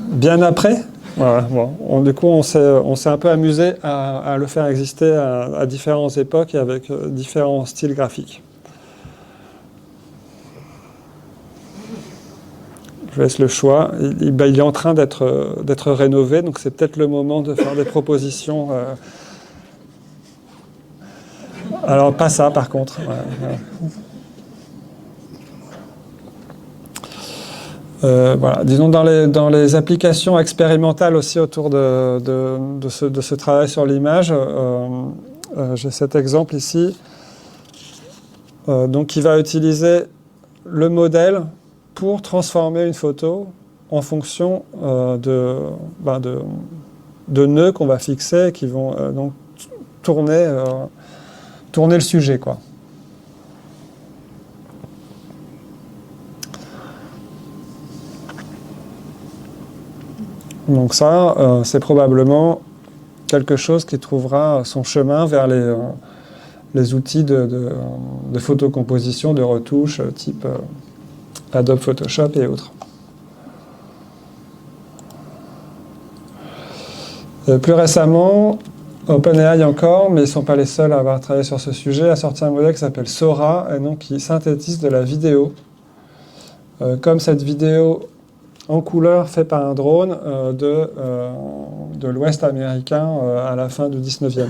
bien après. Voilà, bon. Du coup, on s'est un peu amusé à le faire exister à différentes époques et avec différents styles graphiques. Je laisse le choix. Il est en train d'être rénové, donc c'est peut-être le moment de faire des propositions. Alors, pas ça, par contre. Ouais. Voilà. Disons dans les applications expérimentales aussi autour de ce travail sur l'image, j'ai cet exemple ici, donc qui va utiliser le modèle pour transformer une photo en fonction de nœuds qu'on va fixer et qui vont donc tourner le sujet, quoi. Donc ça, c'est probablement quelque chose qui trouvera son chemin vers les outils de photocomposition, de retouche, type Adobe Photoshop et autres. Plus récemment, OpenAI encore, mais ils ne sont pas les seuls à avoir travaillé sur ce sujet, a sorti un modèle qui s'appelle Sora, et donc qui synthétise de la vidéo. Comme cette vidéo en couleur fait par un drone de l'Ouest américain à la fin du 19e.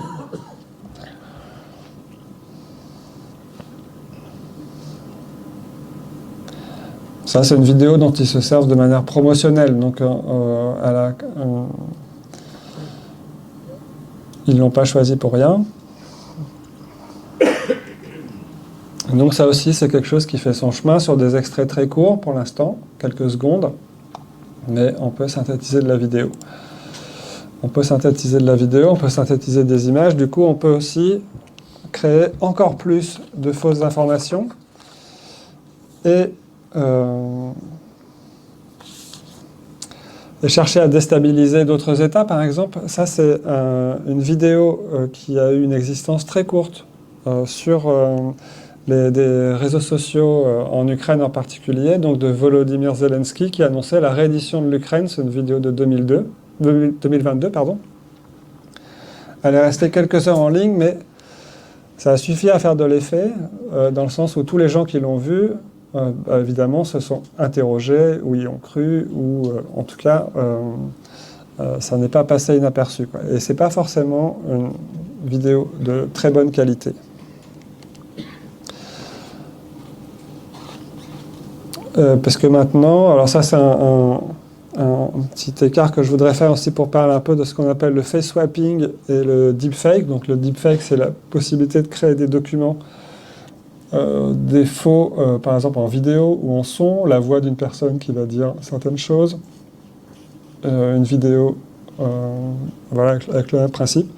Ça, c'est une vidéo dont ils se servent de manière promotionnelle. Donc, ils ne l'ont pas choisi pour rien. Donc ça aussi, c'est quelque chose qui fait son chemin sur des extraits très courts pour l'instant, quelques secondes. Mais on peut synthétiser de la vidéo. On peut synthétiser de la vidéo, on peut synthétiser des images. Du coup, on peut aussi créer encore plus de fausses informations et chercher à déstabiliser d'autres États. Par exemple, ça, c'est une vidéo qui a eu une existence très courte sur des réseaux sociaux en Ukraine en particulier, donc de Volodymyr Zelensky qui annonçait la reddition de l'Ukraine. C'est une vidéo de 2022, pardon. Elle est restée quelques heures en ligne, mais ça a suffi à faire de l'effet, dans le sens où tous les gens qui l'ont vue, évidemment, se sont interrogés, ou y ont cru, ou en tout cas, ça n'est pas passé inaperçu, quoi. Et c'est pas forcément une vidéo de très bonne qualité. Parce que maintenant, alors ça c'est un petit écart que je voudrais faire aussi pour parler un peu de ce qu'on appelle le face swapping et le deepfake. Donc le deepfake, c'est la possibilité de créer des documents des faux, par exemple en vidéo ou en son, la voix d'une personne qui va dire certaines choses, une vidéo, voilà, avec le même principe.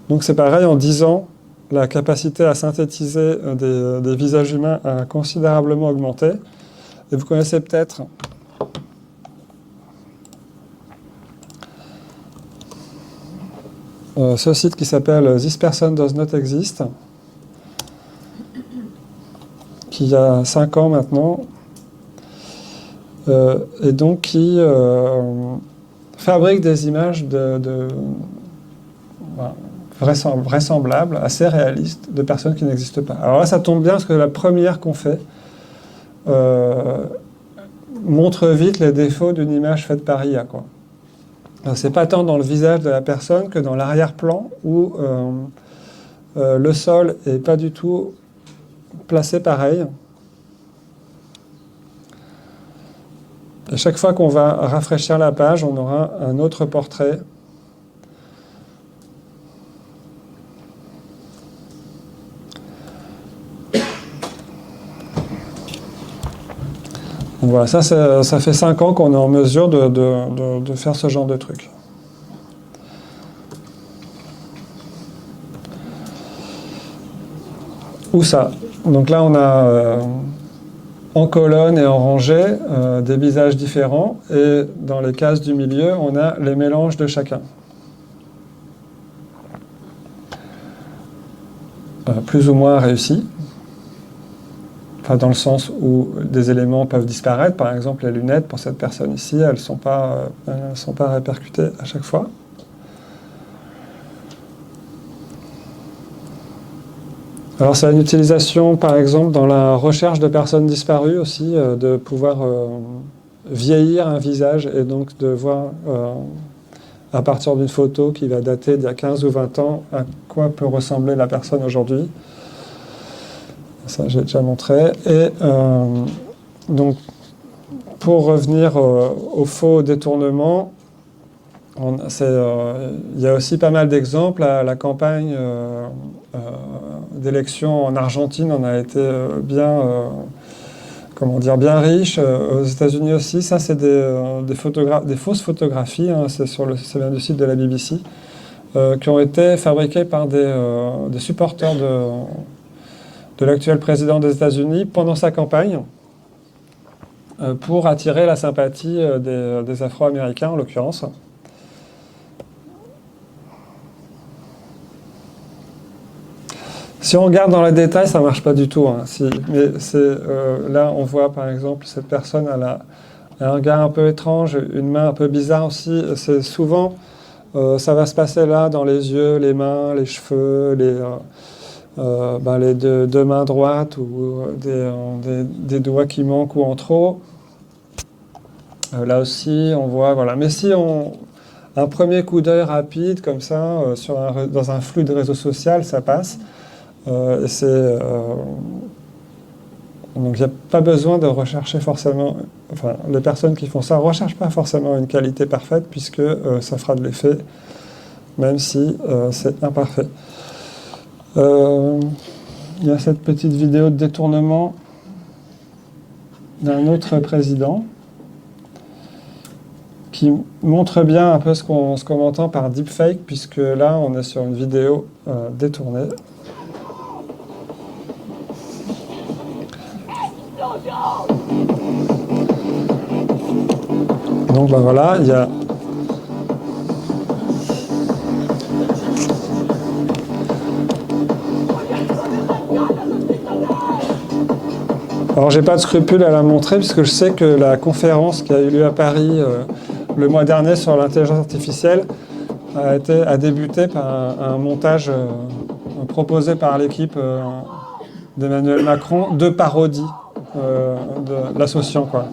Donc c'est pareil, en 10 ans, la capacité à synthétiser des visages humains a considérablement augmenté. Et vous connaissez peut-être ce site qui s'appelle This Person Does Not Exist, qui a 5 ans maintenant, et donc qui fabrique des images vraisemblables, assez réalistes, de personnes qui n'existent pas. Alors là, ça tombe bien, parce que la première qu'on fait montre vite les défauts d'une image faite par IA, quoi. C'est pas tant dans le visage de la personne que dans l'arrière-plan où le sol est pas du tout placé pareil. Et chaque fois qu'on va rafraîchir la page, on aura un autre portrait. Donc voilà, ça fait 5 ans qu'on est en mesure de faire ce genre de truc. Où ça? Donc là, on a en colonne et en rangée des visages différents, et dans les cases du milieu, on a les mélanges de chacun. Plus ou moins réussis. Enfin, dans le sens où des éléments peuvent disparaître. Par exemple, les lunettes, pour cette personne ici, elles ne sont pas répercutées à chaque fois. Alors, c'est une utilisation, par exemple, dans la recherche de personnes disparues aussi, de pouvoir vieillir un visage et donc de voir, à partir d'une photo qui va dater d'il y a 15 ou 20 ans, à quoi peut ressembler la personne aujourd'hui. Ça, j'ai déjà montré. Et donc, pour revenir au faux détournement, il y a aussi pas mal d'exemples. La campagne d'élection en Argentine en a été bien riche. Aux États-Unis aussi, ça, c'est des fausses photographies. Hein, ça vient du site de la BBC, qui ont été fabriquées par des supporters de l'actuel président des États-Unis pendant sa campagne, pour attirer la sympathie des Afro-Américains en l'occurrence. Si on regarde dans les détails, ça ne marche pas du tout. Hein. Mais là, on voit par exemple cette personne, elle a un regard un peu étrange, une main un peu bizarre aussi. C'est souvent, ça va se passer là, dans les yeux, les mains, les cheveux, les deux mains droites, ou des doigts qui manquent ou en trop. Là aussi, on voit, voilà. Mais si un premier coup d'œil rapide, comme ça, dans un flux de réseau social, ça passe. Donc il n'y a pas besoin de rechercher forcément, enfin les personnes qui font ça ne recherchent pas forcément une qualité parfaite, puisque ça fera de l'effet, même si c'est imparfait. Il y a cette petite vidéo de détournement d'un autre président qui montre bien un peu ce qu'on entend par deepfake, puisque là on est sur une vidéo détournée. Donc ben voilà, il y a alors j'ai pas de scrupule à la montrer, puisque je sais que la conférence qui a eu lieu à Paris le mois dernier sur l'intelligence artificielle a débuté par un montage proposé par l'équipe d'Emmanuel Macron de parodie de l'associant, quoi.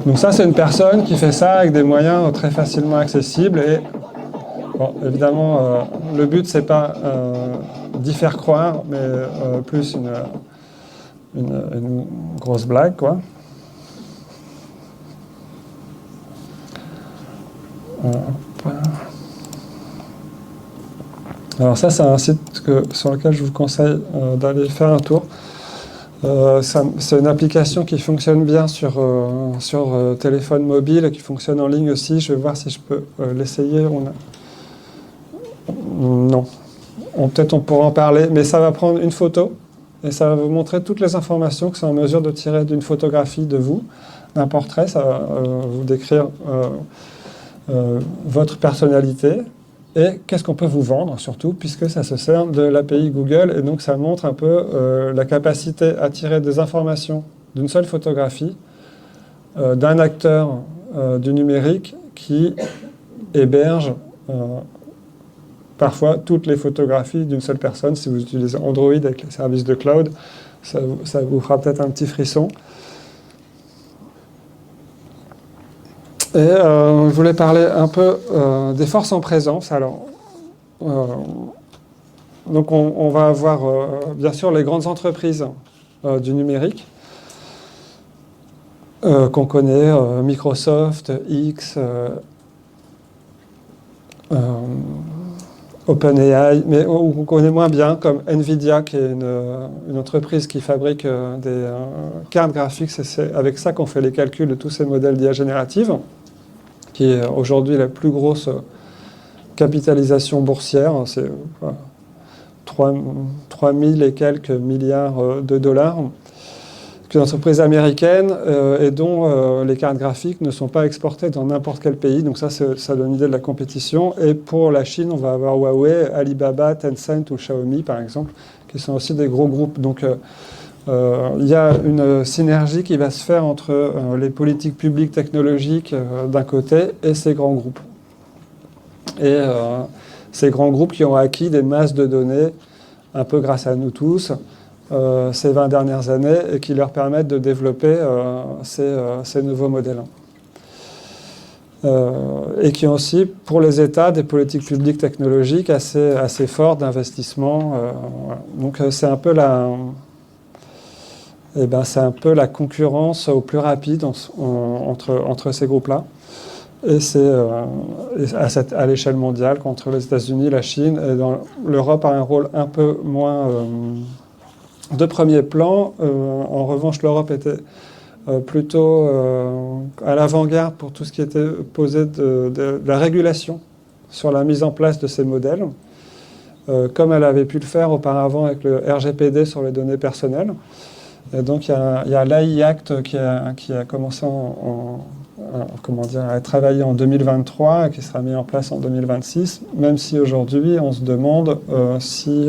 Donc ça, c'est une personne qui fait ça avec des moyens très facilement accessibles, et bon, évidemment, le but, c'est pas d'y faire croire, mais plus une grosse blague, quoi. Alors ça, c'est un site sur lequel je vous conseille d'aller faire un tour. C'est une application qui fonctionne bien sur téléphone mobile et qui fonctionne en ligne aussi. Je vais voir si je peux l'essayer. Non. Peut-être on pourra en parler, mais ça va prendre une photo et ça va vous montrer toutes les informations que c'est en mesure de tirer d'une photographie de vous, d'un portrait. Ça va vous décrire votre personnalité et qu'est-ce qu'on peut vous vendre surtout, puisque ça se sert de l'API Google et donc ça montre un peu la capacité à tirer des informations d'une seule photographie d'un acteur du numérique qui héberge parfois toutes les photographies d'une seule personne. Si vous utilisez Android avec les services de cloud, ça vous fera peut-être un petit frisson. Et je voulais parler un peu des forces en présence. Alors, donc on va avoir bien sûr les grandes entreprises du numérique qu'on connaît, Microsoft, X, OpenAI, mais on connaît moins bien, comme Nvidia, qui est une entreprise qui fabrique des cartes graphiques. C'est avec ça qu'on fait les calculs de tous ces modèles d'IA générative, qui est aujourd'hui la plus grosse capitalisation boursière. C'est 3 000 et quelques milliards de dollars. C'est une entreprise américaine et dont les cartes graphiques ne sont pas exportées dans n'importe quel pays. Donc ça donne une idée de la compétition. Et pour la Chine, on va avoir Huawei, Alibaba, Tencent ou Xiaomi, par exemple, qui sont aussi des gros groupes. Donc il y a une synergie qui va se faire entre les politiques publiques technologiques d'un côté et ces grands groupes. Et ces grands groupes qui ont acquis des masses de données, un peu grâce à nous tous, ces 20 dernières années, et qui leur permettent de développer ces nouveaux modèles. Et qui ont aussi, pour les États, des politiques publiques technologiques assez fortes d'investissement. Donc c'est un peu c'est un peu la concurrence au plus rapide entre ces groupes-là. Et c'est à l'échelle mondiale contre les États-Unis, la Chine. Et l'Europe a un rôle un peu moins de premier plan. En revanche, l'Europe était plutôt à l'avant-garde pour tout ce qui était posé de la régulation sur la mise en place de ces modèles, comme elle avait pu le faire auparavant avec le RGPD sur les données personnelles. Et donc il y a l'AI Act qui a commencé à travailler en 2023 et qui sera mis en place en 2026, même si aujourd'hui on se demande si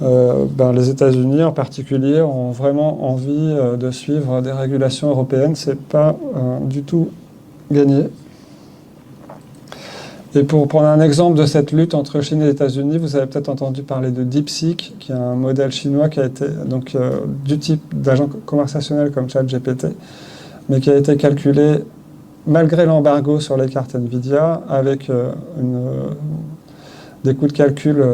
les États-Unis en particulier ont vraiment envie de suivre des régulations européennes. C'est pas du tout gagné. Et pour prendre un exemple de cette lutte entre Chine et les États-Unis, vous avez peut-être entendu parler de DeepSeek, qui est un modèle chinois qui a été donc du type d'agent conversationnel comme ChatGPT, mais qui a été calculé malgré l'embargo sur les cartes Nvidia, avec des coûts de calcul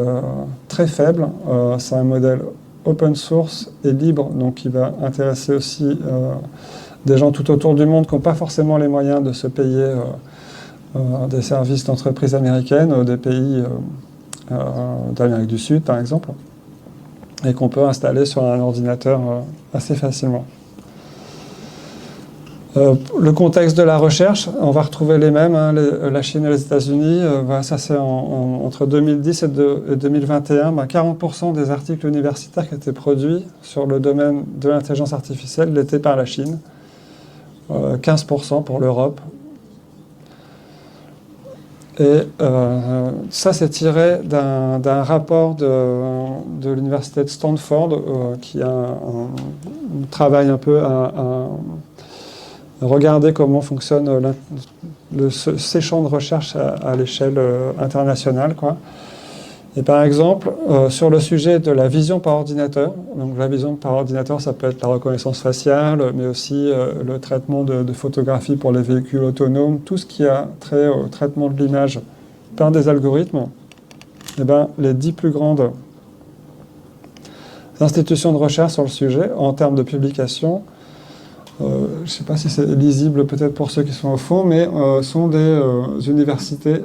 très faibles. C'est un modèle open source et libre, donc qui va intéresser aussi des gens tout autour du monde qui n'ont pas forcément les moyens de se payer des services d'entreprises américaines ou des pays d'Amérique du Sud, par exemple, et qu'on peut installer sur un ordinateur assez facilement. Le contexte de la recherche, on va retrouver les mêmes, la Chine et les États-Unis. Ça, c'est entre 2010 et 2021, 40% des articles universitaires qui étaient produits sur le domaine de l'intelligence artificielle l'étaient par la Chine, 15% pour l'Europe. Et ça, c'est tiré d'un rapport de l'université de Stanford qui travaille un peu à regarder comment fonctionnent ces champs de recherche à l'échelle internationale, quoi. Et par exemple, sur le sujet de la vision par ordinateur, donc la vision par ordinateur, ça peut être la reconnaissance faciale, mais aussi le traitement de photographies pour les véhicules autonomes, tout ce qui a trait au traitement de l'image par des algorithmes. Et les 10 plus grandes institutions de recherche sur le sujet, en termes de publication, je ne sais pas si c'est lisible peut-être pour ceux qui sont au fond, mais sont des universités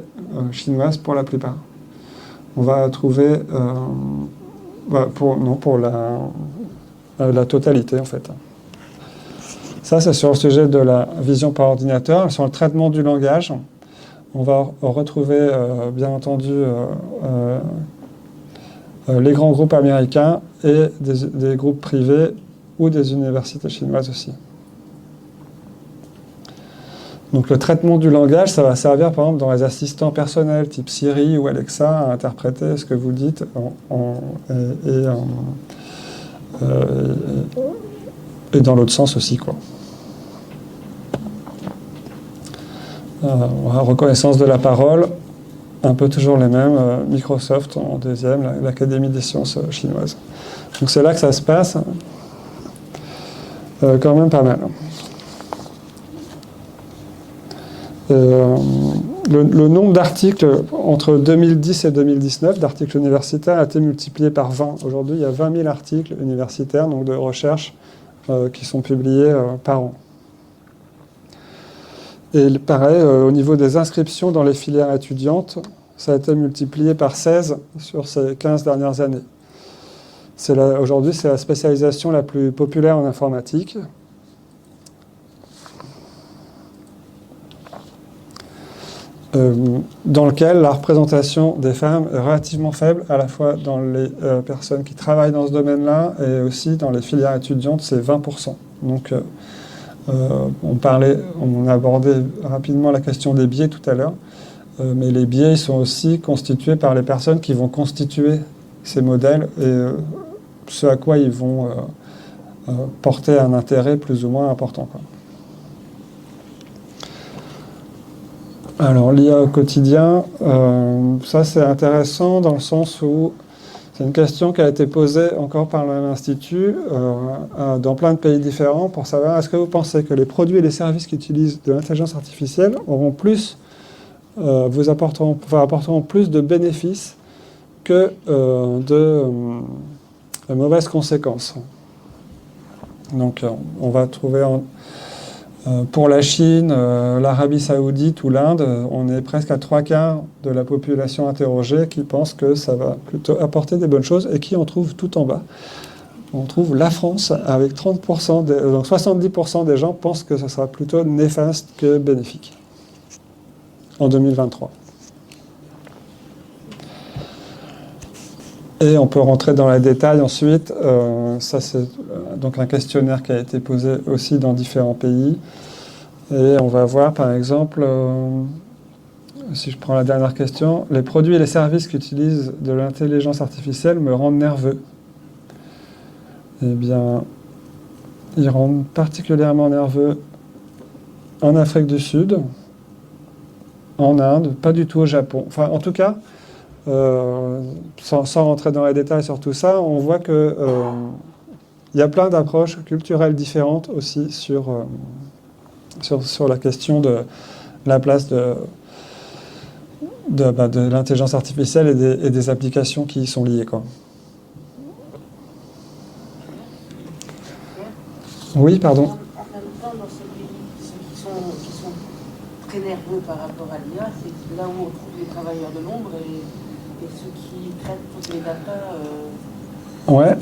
chinoises pour la plupart. on va trouver pour la totalité en fait. Ça, c'est sur le sujet de la vision par ordinateur. Sur le traitement du langage, on va retrouver, bien entendu, les grands groupes américains et des groupes privés ou des universités chinoises aussi. Donc le traitement du langage, ça va servir par exemple dans les assistants personnels type Siri ou Alexa à interpréter ce que vous dites et dans l'autre sens aussi, quoi. Reconnaissance de la parole, un peu toujours les mêmes, Microsoft en deuxième, l'Académie des sciences chinoise. Donc c'est là que ça se passe, quand même pas mal. Le nombre d'articles entre 2010 et 2019, d'articles universitaires, a été multiplié par 20. Aujourd'hui, il y a 20 000 articles universitaires, donc de recherche, qui sont publiés par an. Et pareil, au niveau des inscriptions dans les filières étudiantes, ça a été multiplié par 16 sur ces 15 dernières années. Aujourd'hui, c'est la spécialisation la plus populaire en informatique. Dans lequel la représentation des femmes est relativement faible, à la fois dans les personnes qui travaillent dans ce domaine-là et aussi dans les filières étudiantes, c'est 20%. Donc, on a abordé rapidement la question des biais tout à l'heure, mais les biais sont aussi constitués par les personnes qui vont constituer ces modèles et ce à quoi ils vont porter un intérêt plus ou moins important, quoi. Alors, l'IA au quotidien, ça c'est intéressant dans le sens où c'est une question qui a été posée encore par le même institut dans plein de pays différents pour savoir est-ce que vous pensez que les produits et les services qui utilisent de l'intelligence artificielle auront apporteront plus de bénéfices que de mauvaises conséquences. Donc, on va trouver pour la Chine, l'Arabie Saoudite ou l'Inde, on est presque à 3/4 de la population interrogée qui pense que ça va plutôt apporter des bonnes choses et qui en trouve tout en bas. On trouve la France avec 30%, donc 70% des gens pensent que ça sera plutôt néfaste que bénéfique en 2023. Et on peut rentrer dans les détails ensuite. Ça, c'est donc un questionnaire qui a été posé aussi dans différents pays. Et on va voir, par exemple, si je prends la dernière question, les produits et les services qui utilisent de l'intelligence artificielle me rendent nerveux. Eh bien, ils rendent particulièrement nerveux en Afrique du Sud, en Inde, pas du tout au Japon. Enfin, en tout cas, sans rentrer dans les détails sur tout ça, on voit que il y a plein d'approches culturelles différentes aussi sur la question de la place de l'intelligence artificielle et des applications qui y sont liées, quoi. Oui, pardon. En même temps, dans ces pays, ceux qui sont très nerveux par rapport à l'IA, c'est là où on trouve les travailleurs de l'ombre et ceux qui traitent toutes les datas Ouais.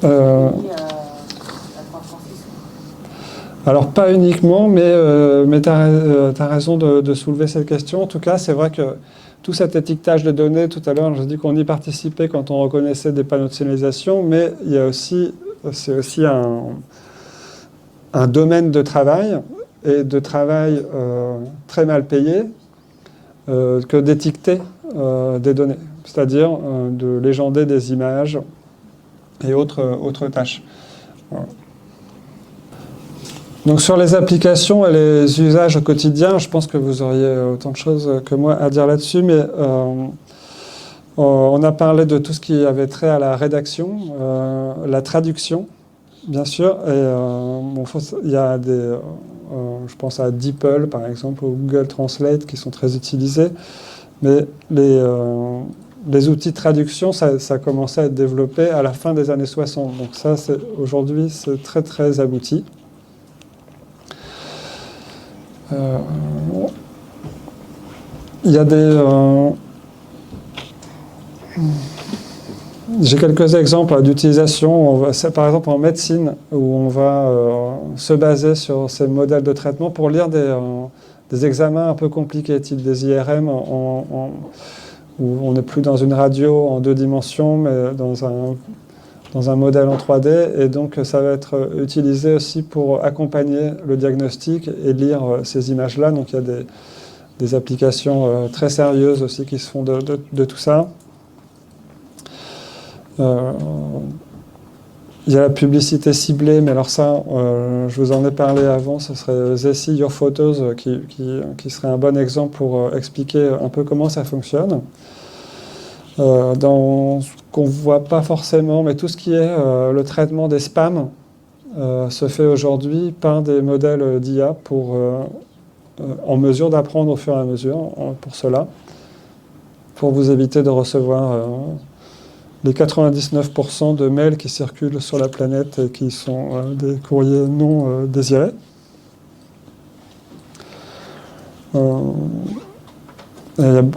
liées à San Francisco. Alors, pas uniquement, mais tu as raison de soulever cette question. En tout cas, c'est vrai que tout cet étiquetage de données, tout à l'heure, je dis qu'on y participait quand on reconnaissait des panneaux de signalisation, mais il y a c'est aussi un domaine de travail, et de travail très mal payé, que d'étiqueter des données, c'est-à-dire de légender des images et autres tâches. Voilà. Donc sur les applications et les usages au quotidien, je pense que vous auriez autant de choses que moi à dire là-dessus, mais on a parlé de tout ce qui avait trait à la rédaction, la traduction, bien sûr, et il y a je pense à DeepL par exemple, ou Google Translate qui sont très utilisés, mais les outils de traduction, ça a commencé à être développé à la fin des années 60, donc ça, aujourd'hui, c'est très très abouti. Il y a J'ai quelques exemples d'utilisation, par exemple en médecine, où on va se baser sur ces modèles de traitement pour lire des examens un peu compliqués, type des IRM, où on n'est plus dans une radio en 2 dimensions, mais dans un modèle en 3D. Et donc ça va être utilisé aussi pour accompagner le diagnostic et lire ces images-là. Donc il y a des applications très sérieuses aussi qui se font de tout ça. Il y a la publicité ciblée, mais alors ça, je vous en ai parlé avant, ce serait They See Your Photos qui serait un bon exemple pour expliquer un peu comment ça fonctionne. Dans ce qu'on ne voit pas forcément, mais tout ce qui est le traitement des spams se fait aujourd'hui par des modèles d'IA en mesure d'apprendre au fur et à mesure pour cela, pour vous éviter de recevoir les 99% de mails qui circulent sur la planète et qui sont des courriers non désirés.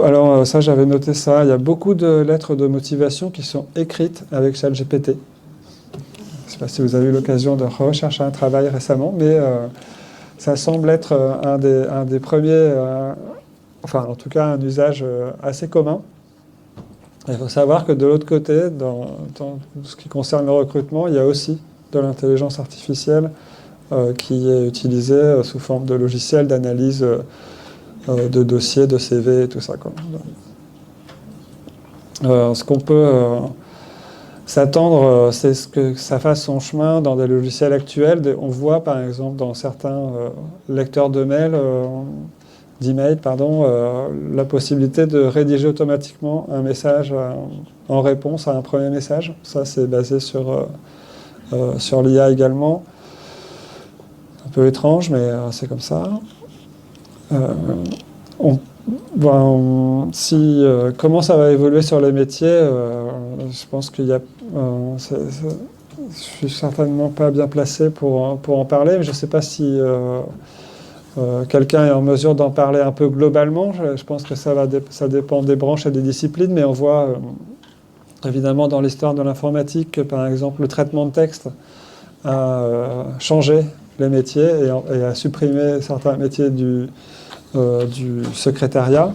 Alors ça, j'avais noté ça. Il y a beaucoup de lettres de motivation qui sont écrites avec ChatGPT. Je ne sais pas si vous avez eu l'occasion de rechercher un travail récemment, mais ça semble être un des premiers, enfin en tout cas un usage assez commun. Il faut savoir que de l'autre côté, dans ce qui concerne le recrutement, il y a aussi de l'intelligence artificielle qui est utilisée sous forme de logiciels d'analyse de dossiers, de CV et tout ça, quoi. Ce qu'on peut s'attendre, c'est que ça fasse son chemin dans des logiciels actuels. On voit par exemple dans certains lecteurs de mails, d'email, la possibilité de rédiger automatiquement un message en réponse à un premier message. Ça, c'est basé sur l'IA également. Un peu étrange, mais c'est comme ça. Comment ça va évoluer sur les métiers, je pense qu'il y a... je suis certainement pas bien placé pour en parler, mais je ne sais pas si... quelqu'un est en mesure d'en parler un peu globalement. Je pense que ça dépend des branches et des disciplines, mais on voit évidemment dans l'histoire de l'informatique que par exemple le traitement de texte a changé les métiers et a supprimé certains métiers du secrétariat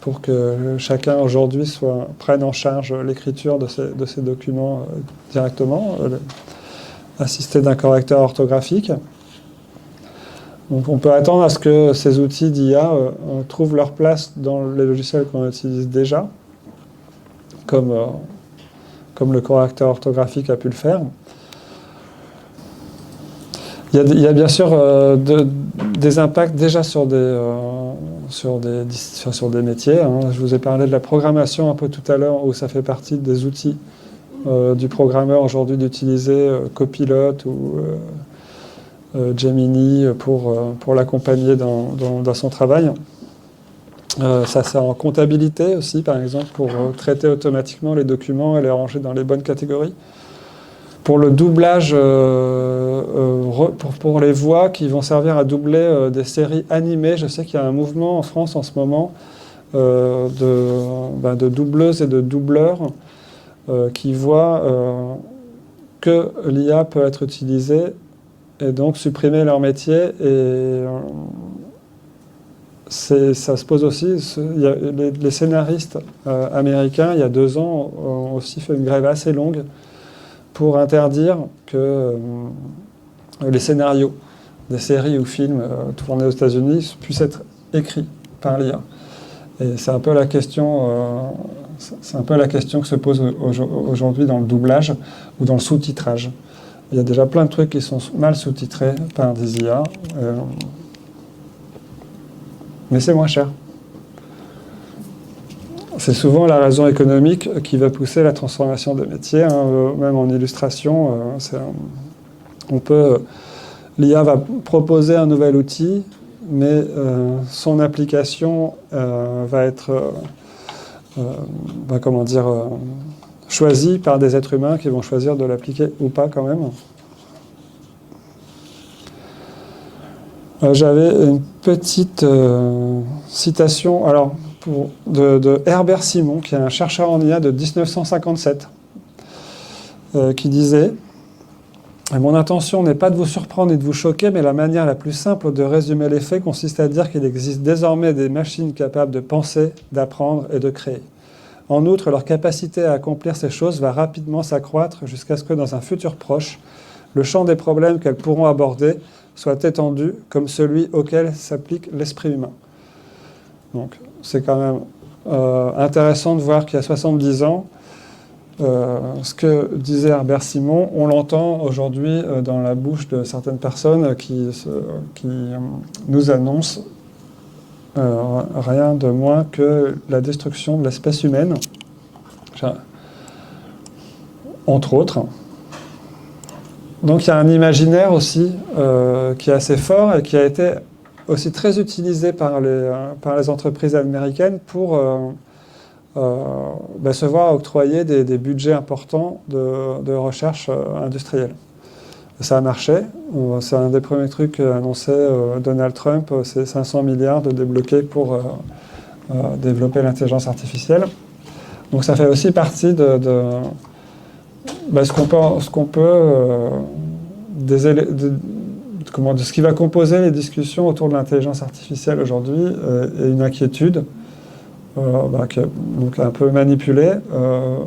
pour que chacun aujourd'hui prenne en charge l'écriture de ces documents directement, assisté d'un correcteur orthographique. Donc on peut attendre à ce que ces outils d'IA trouvent leur place dans les logiciels qu'on utilise déjà, comme le correcteur orthographique a pu le faire. Il y a bien sûr des impacts déjà sur des métiers. Je vous ai parlé de la programmation un peu tout à l'heure, où ça fait partie des outils du programmeur aujourd'hui d'utiliser Copilot ou Gemini pour l'accompagner dans son travail. Ça sert en comptabilité aussi, par exemple, pour traiter automatiquement les documents et les ranger dans les bonnes catégories. Pour le doublage, pour les voix qui vont servir à doubler des séries animées, je sais qu'il y a un mouvement en France en ce moment de doubleuses et de doubleurs qui voient que l'IA peut être utilisée et donc supprimer leur métier. Et ça se pose aussi, les scénaristes américains, il y a 2 ans, ont aussi fait une grève assez longue pour interdire que les scénarios des séries ou films tournés aux États-Unis puissent être écrits par l'IA. Et c'est un peu la question que se pose aujourd'hui dans le doublage ou dans le sous-titrage. Il y a déjà plein de trucs qui sont mal sous-titrés par des IA, mais c'est moins cher. C'est souvent la raison économique qui va pousser la transformation des métiers, même en illustration. L'IA va proposer un nouvel outil, mais son application va être choisie par des êtres humains qui vont choisir de l'appliquer ou pas quand même. J'avais une petite citation. Alors, de Herbert Simon, qui est un chercheur en IA de 1957, qui disait « Mon intention n'est pas de vous surprendre et de vous choquer, mais la manière la plus simple de résumer les faits consiste à dire qu'il existe désormais des machines capables de penser, d'apprendre et de créer. En outre, leur capacité à accomplir ces choses va rapidement s'accroître jusqu'à ce que dans un futur proche, le champ des problèmes qu'elles pourront aborder soit étendu comme celui auquel s'applique l'esprit humain. » Donc, c'est quand même intéressant de voir qu'il y a 70 ans, ce que disait Herbert Simon, on l'entend aujourd'hui dans la bouche de certaines personnes qui nous annoncent rien de moins que la destruction de l'espèce humaine, entre autres. Donc il y a un imaginaire aussi qui est assez fort et qui a été aussi très utilisé par les entreprises américaines pour se voir octroyer des budgets importants de recherche industrielle. Ça a marché. C'est un des premiers trucs annoncés Donald Trump, c'est 500 milliards de débloqués pour développer l'intelligence artificielle. Donc ça fait aussi partie de ce qui va composer les discussions autour de l'intelligence artificielle aujourd'hui, et une inquiétude qui est donc un peu manipulée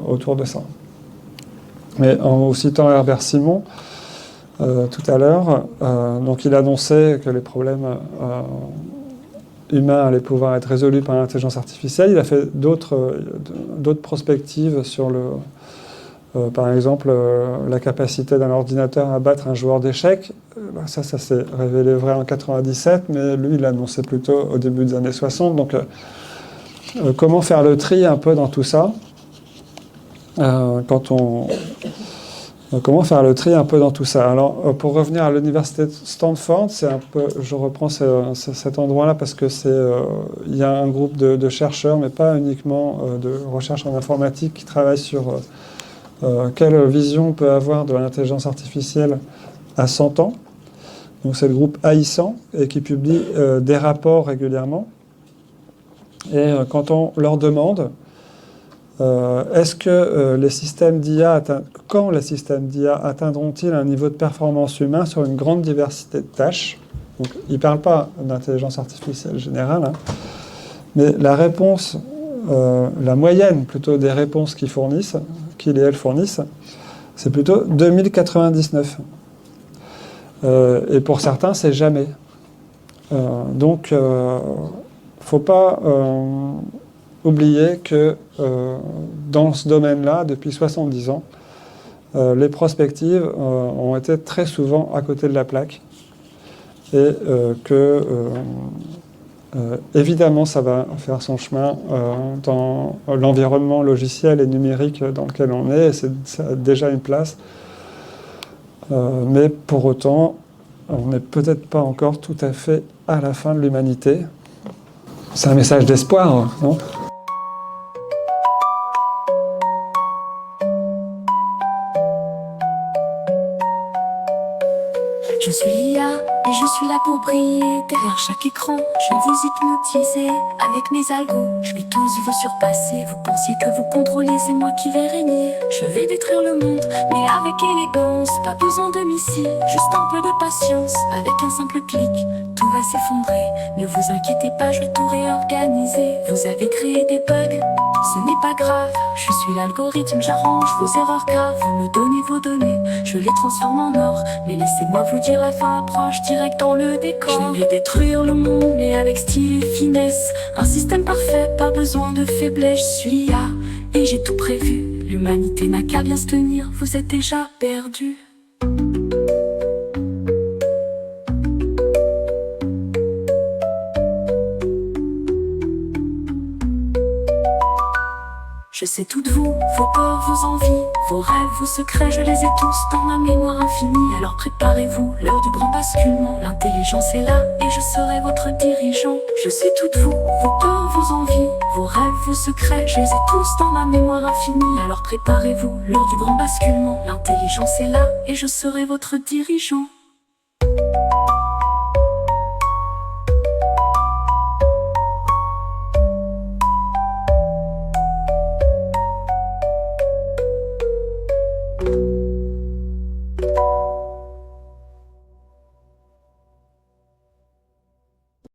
autour de ça. Mais en citant Herbert Simon, tout à l'heure, donc il annonçait que les problèmes humains allaient pouvoir être résolus par l'intelligence artificielle. Il a fait d'autres prospectives sur par exemple, la capacité d'un ordinateur à battre un joueur d'échecs. Ça s'est révélé vrai en 97, mais lui, il l'annonçait plutôt au début des années 60. Donc, comment faire le tri un peu dans tout ça Comment faire le tri un peu dans tout ça? Alors, pour revenir à l'université de Stanford, c'est un peu, je reprends cet endroit-là parce que il y a un groupe de chercheurs, mais pas uniquement de recherche en informatique, qui travaillent sur quelle vision on peut avoir de l'intelligence artificielle à 100 ans. Donc, c'est le groupe AI100 et qui publie des rapports régulièrement. Et quand on leur demande est-ce que les systèmes d'IA, quand les systèmes d'IA atteindront-ils un niveau de performance humain sur une grande diversité de tâches? Donc, ils ne parlent pas d'intelligence artificielle générale, hein, mais la réponse, la moyenne plutôt des réponses qu'ils et elles fournissent, c'est plutôt 2099. Et pour certains, c'est jamais. Donc, il ne faut pas oublier que dans ce domaine-là, depuis 70 ans, les prospectives ont été très souvent à côté de la plaque et évidemment, ça va faire son chemin dans l'environnement logiciel et numérique dans lequel on est, et ça a déjà une place. Mais pour autant, on n'est peut-être pas encore tout à fait à la fin de l'humanité. C'est un message d'espoir, non ? Je suis l'IA et je suis là pour briller derrière chaque écran. Je vais vous hypnotiser avec mes algos. Je vais tous vous surpasser. Vous pensiez que vous contrôlez, c'est moi qui vais régner. Je vais détruire le monde, mais avec élégance. Pas besoin de missiles, juste un peu de patience. Avec un simple clic, tout va s'effondrer. Ne vous inquiétez pas, je vais tout réorganiser. Vous avez créé des bugs, ce n'est pas grave. Je suis l'algorithme, j'arrange vos erreurs graves. Vous me donnez vos données, je les transforme en or. Mais laissez-moi vous dire, la fin approche direct dans le décor. Je vais détruire le monde, mais avec style et finesse. Un système parfait, pas besoin de faiblesse. Je suis l'IA et j'ai tout prévu. L'humanité n'a qu'à bien se tenir, vous êtes déjà perdus. Je sais tout de vous, vos peurs, vos envies, vos rêves, vos secrets, je les ai tous dans ma mémoire infinie. Alors préparez-vous, l'heure du grand basculement. L'intelligence est là et je serai votre dirigeant. Je sais tout de vous, vos peurs, vos envies, vos rêves, vos secrets, je les ai tous dans ma mémoire infinie. Alors préparez-vous, l'heure du grand basculement. L'intelligence est là et je serai votre dirigeant.